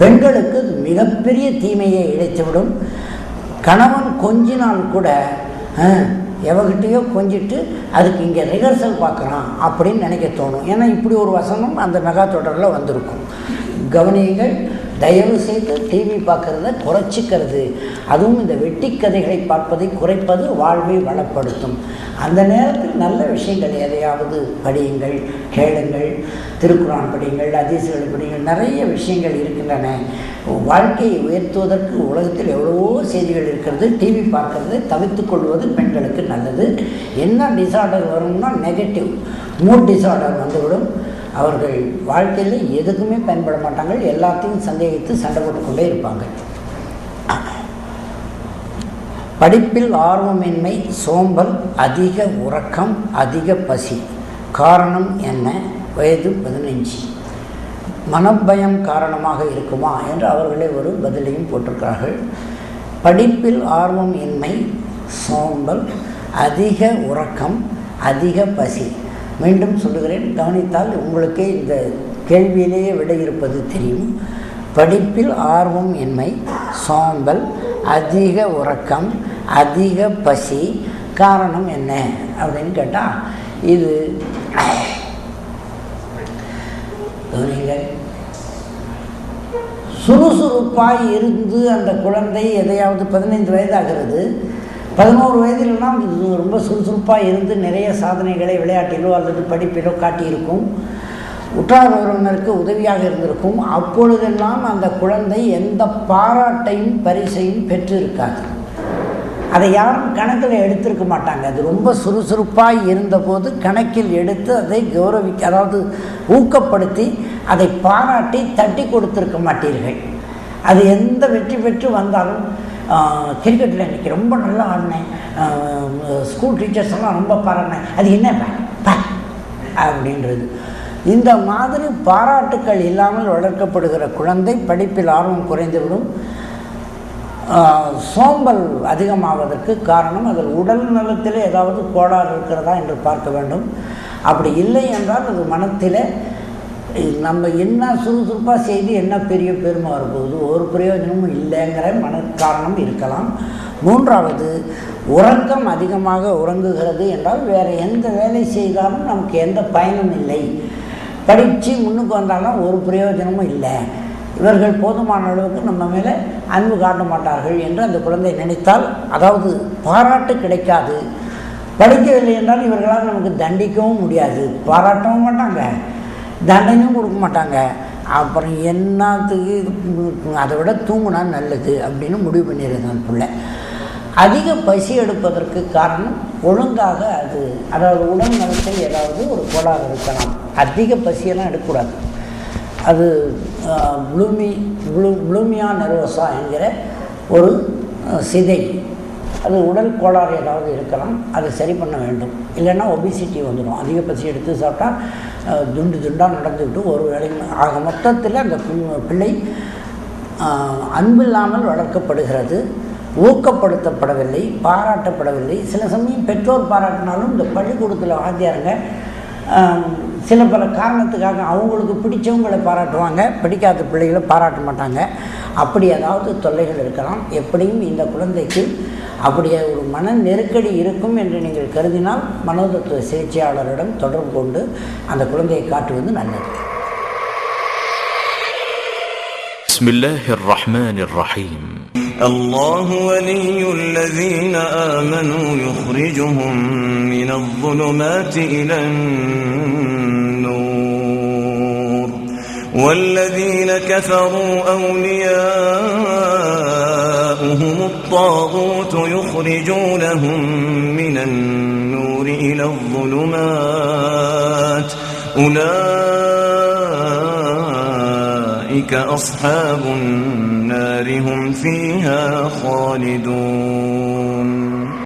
பெண்களுக்கு மிகப்பெரிய தீமையை இழைத்துவிடும். கணவன் கொஞ்சினால் கூட எவகிட்டையோ கொஞ்சிட்டு அதுக்கு இங்கே ரிஹர்சல் பார்க்குறான் அப்படின்னு நினைக்க தோணும். ஏன்னா இப்படி ஒரு வசனம் அந்த மெகா தொடரில் வந்திருக்கும். கவனியுங்கள், தயவு செய்து டிவி பார்க்குறத குறைச்சிக்கிறது, அதுவும் இந்த வெட்டி கதைகளை பார்ப்பதை குறைப்பது வாழ்வை வளப்படுத்தும். அந்த நேரத்தில் நல்ல விஷயங்கள் எதையாவது படியுங்கள், கேளுங்கள், திருக்குரான் படியுங்கள், ஹதீஸ்களை படியுங்கள், நிறைய விஷயங்கள் இருக்கின்றன. வாழ்க்கையை உயர்த்துவதற்கு உலகத்தில் எவ்வளவோ செய்திகள் இருக்கிறது. டிவி பார்க்கறதை தவிர்த்து கொள்வது பெண்களுக்கு நல்லது. என்ன டிசார்டர் வரும்னா நெகட்டிவ் மூட் டிசார்டர் வந்துவிடும். அவர்கள் வாழ்க்கையில் எதுக்குமே பயன்பட மாட்டாங்க, எல்லாத்தையும் சந்தேகித்து சண்டை போட்டுக்கொண்டே இருப்பாங்க. படிப்பில் ஆர்வமின்மை, சோம்பல், அதிக உறக்கம், அதிக பசி. காரணம் என்ன? வயது 15. மனப்பயம் காரணமாக இருக்குமா என்று அவர்களே ஒரு பதிலையும் போட்டிருக்கிறார்கள். படிப்பில் ஆர்வம் இன்மை, சோம்பல், அதிக உறக்கம், அதிக பசி. மீண்டும் சொல்லுகிறேன், கவனித்தால் உங்களுக்கே இந்த கேள்வியிலேயே விட இருப்பது தெரியும். படிப்பில் ஆர்வம் இன்மை, சோம்பல், அதிக உறக்கம், அதிக பசி. காரணம் என்ன அப்படின்னு கேட்டால், இது சுறுசுறுப்பாக இருந்து அந்த குழந்தை எதையாவது 15 வயதாகிறது, 11 வயதிலெல்லாம் ரொம்ப சுறுசுறுப்பாக இருந்து நிறைய சாதனைகளை விளையாட்டிலோ அல்லது படிப்பிலோ காட்டியிருக்கும், உற்றார் உறவினருக்கு உதவியாக இருந்திருக்கும். அப்பொழுதெல்லாம் அந்த குழந்தை எந்த பாராட்டையும் பரிசையும் பெற்றிருக்காது. அதை யாரும் கணக்கில் எடுத்திருக்க மாட்டாங்க. அது ரொம்ப சுறுசுறுப்பாக இருந்தபோது கணக்கில் எடுத்து அதை அதாவது ஊக்கப்படுத்தி அதை பாராட்டி தட்டி கொடுத்துருக்க மாட்டீர்கள். அது எந்த வெற்றி பெற்று வந்தாலும், கிரிக்கெட்டில் இன்றைக்கி ரொம்ப நல்லா ஆடினேன், ஸ்கூல் டீச்சர்ஸ் எல்லாம் ரொம்ப பாராட்டினேன், அது என்ன அப்படின்றது. இந்த மாதிரி பாராட்டுக்கள் இல்லாமல் வளர்க்கப்படுகிற குழந்தை படிப்பில் ஆர்வம் குறைந்துவிடும். சோம்பல் அதிகமாவதற்கு காரணம், அதில் உடல் நலத்தில் ஏதாவது கோளாறு இருக்கிறதா என்று பார்க்க வேண்டும். அப்படி இல்லை என்றால் அது மனத்தில் நம்ம என்ன சுறுசுறுப்பாக செய்து என்ன பெரிய பெருமை வரப்போகுது, ஒரு பிரயோஜனமும் இல்லைங்கிற மனக்காரணம் இருக்கலாம். 3வது, உறக்கம் அதிகமாக உறங்குகிறது என்றால் வேறு எந்த வேலை செய்தாலும் நமக்கு எந்த பயனும் இல்லை, படித்து முன்னுக்கு வந்தாலும் ஒரு பிரயோஜனமும் இல்லை, இவர்கள் போதுமான அளவுக்கு நம்ம மேலே அன்பு காட்ட மாட்டார்கள் என்று அந்த குழந்தை நினைத்தால், அதாவது பாராட்டு கிடைக்காது. படிக்கவில்லை என்றால் இவர்களால் நமக்கு தண்டிக்கவும் முடியாது, பாராட்டவும் மாட்டாங்க, தண்டனையும் கொடுக்க மாட்டாங்க. அப்புறம் என்னத்துக்கு அதை விட தூங்குனா நல்லது அப்படின்னு முடிவு பண்ணிடுறது அந்த பிள்ளை. அதிக பசி எடுப்பதற்கு காரணம் ஒழுங்காக அதாவது உடல் நலத்தில் ஏதாவது ஒரு கோளாறு இருக்கலாம். அதிக பசியெல்லாம் எடுக்கக்கூடாது. அது புளுமியா நெர்வோசா என்கிற ஒரு சிதை, அது உடல் கோளாறு ஏதாவது இருக்கலாம். அதை சரி பண்ண வேண்டும். இல்லைன்னா ஒபிசிட்டி வந்துடும். அதிக பசி எடுத்து சாப்பிட்டா துண்டாக நடந்துக்கிட்டு ஒரு வேலை ஆக மொத்தத்தில் அந்த பிள்ளை அன்பில்லாமல் வளர்க்கப்படுகிறது, ஊக்கப்படுத்தப்படவில்லை, பாராட்டப்படவில்லை. சில சமயம் பெற்றோர் பாராட்டினாலும் இந்த பள்ளிக்கூடத்தில் வாத்தியாருங்க சில பல காரணத்துக்காக அவங்களுக்கு பிடிச்சவங்களை பாராட்டுவாங்க, பிடிக்காத பிள்ளைகளை பாராட்ட மாட்டாங்க. அப்படி ஏதாவது தொல்லைகள் இருக்கலாம். எப்படியும் இந்த குழந்தைக்கு அப்படியே ஒரு மன நெருக்கடி இருக்கும் என்று நீங்கள் கருதினால் மனோதத்துவ சிகிச்சையாளரிடம் தொடர்பு கொண்டு அந்த குழந்தையை காட்டுவது நல்லது. பிஸ்மில்லாஹிர் ரஹ்மானிர் ரஹீம். الله ولي الذين آمنوا يخرجهم من الظلمات إلى النور والذين كفروا أولياؤهم الطاغوت يخرجونهم من النور إلى الظلمات أولئك أصحاب النار هم فيها خالدون.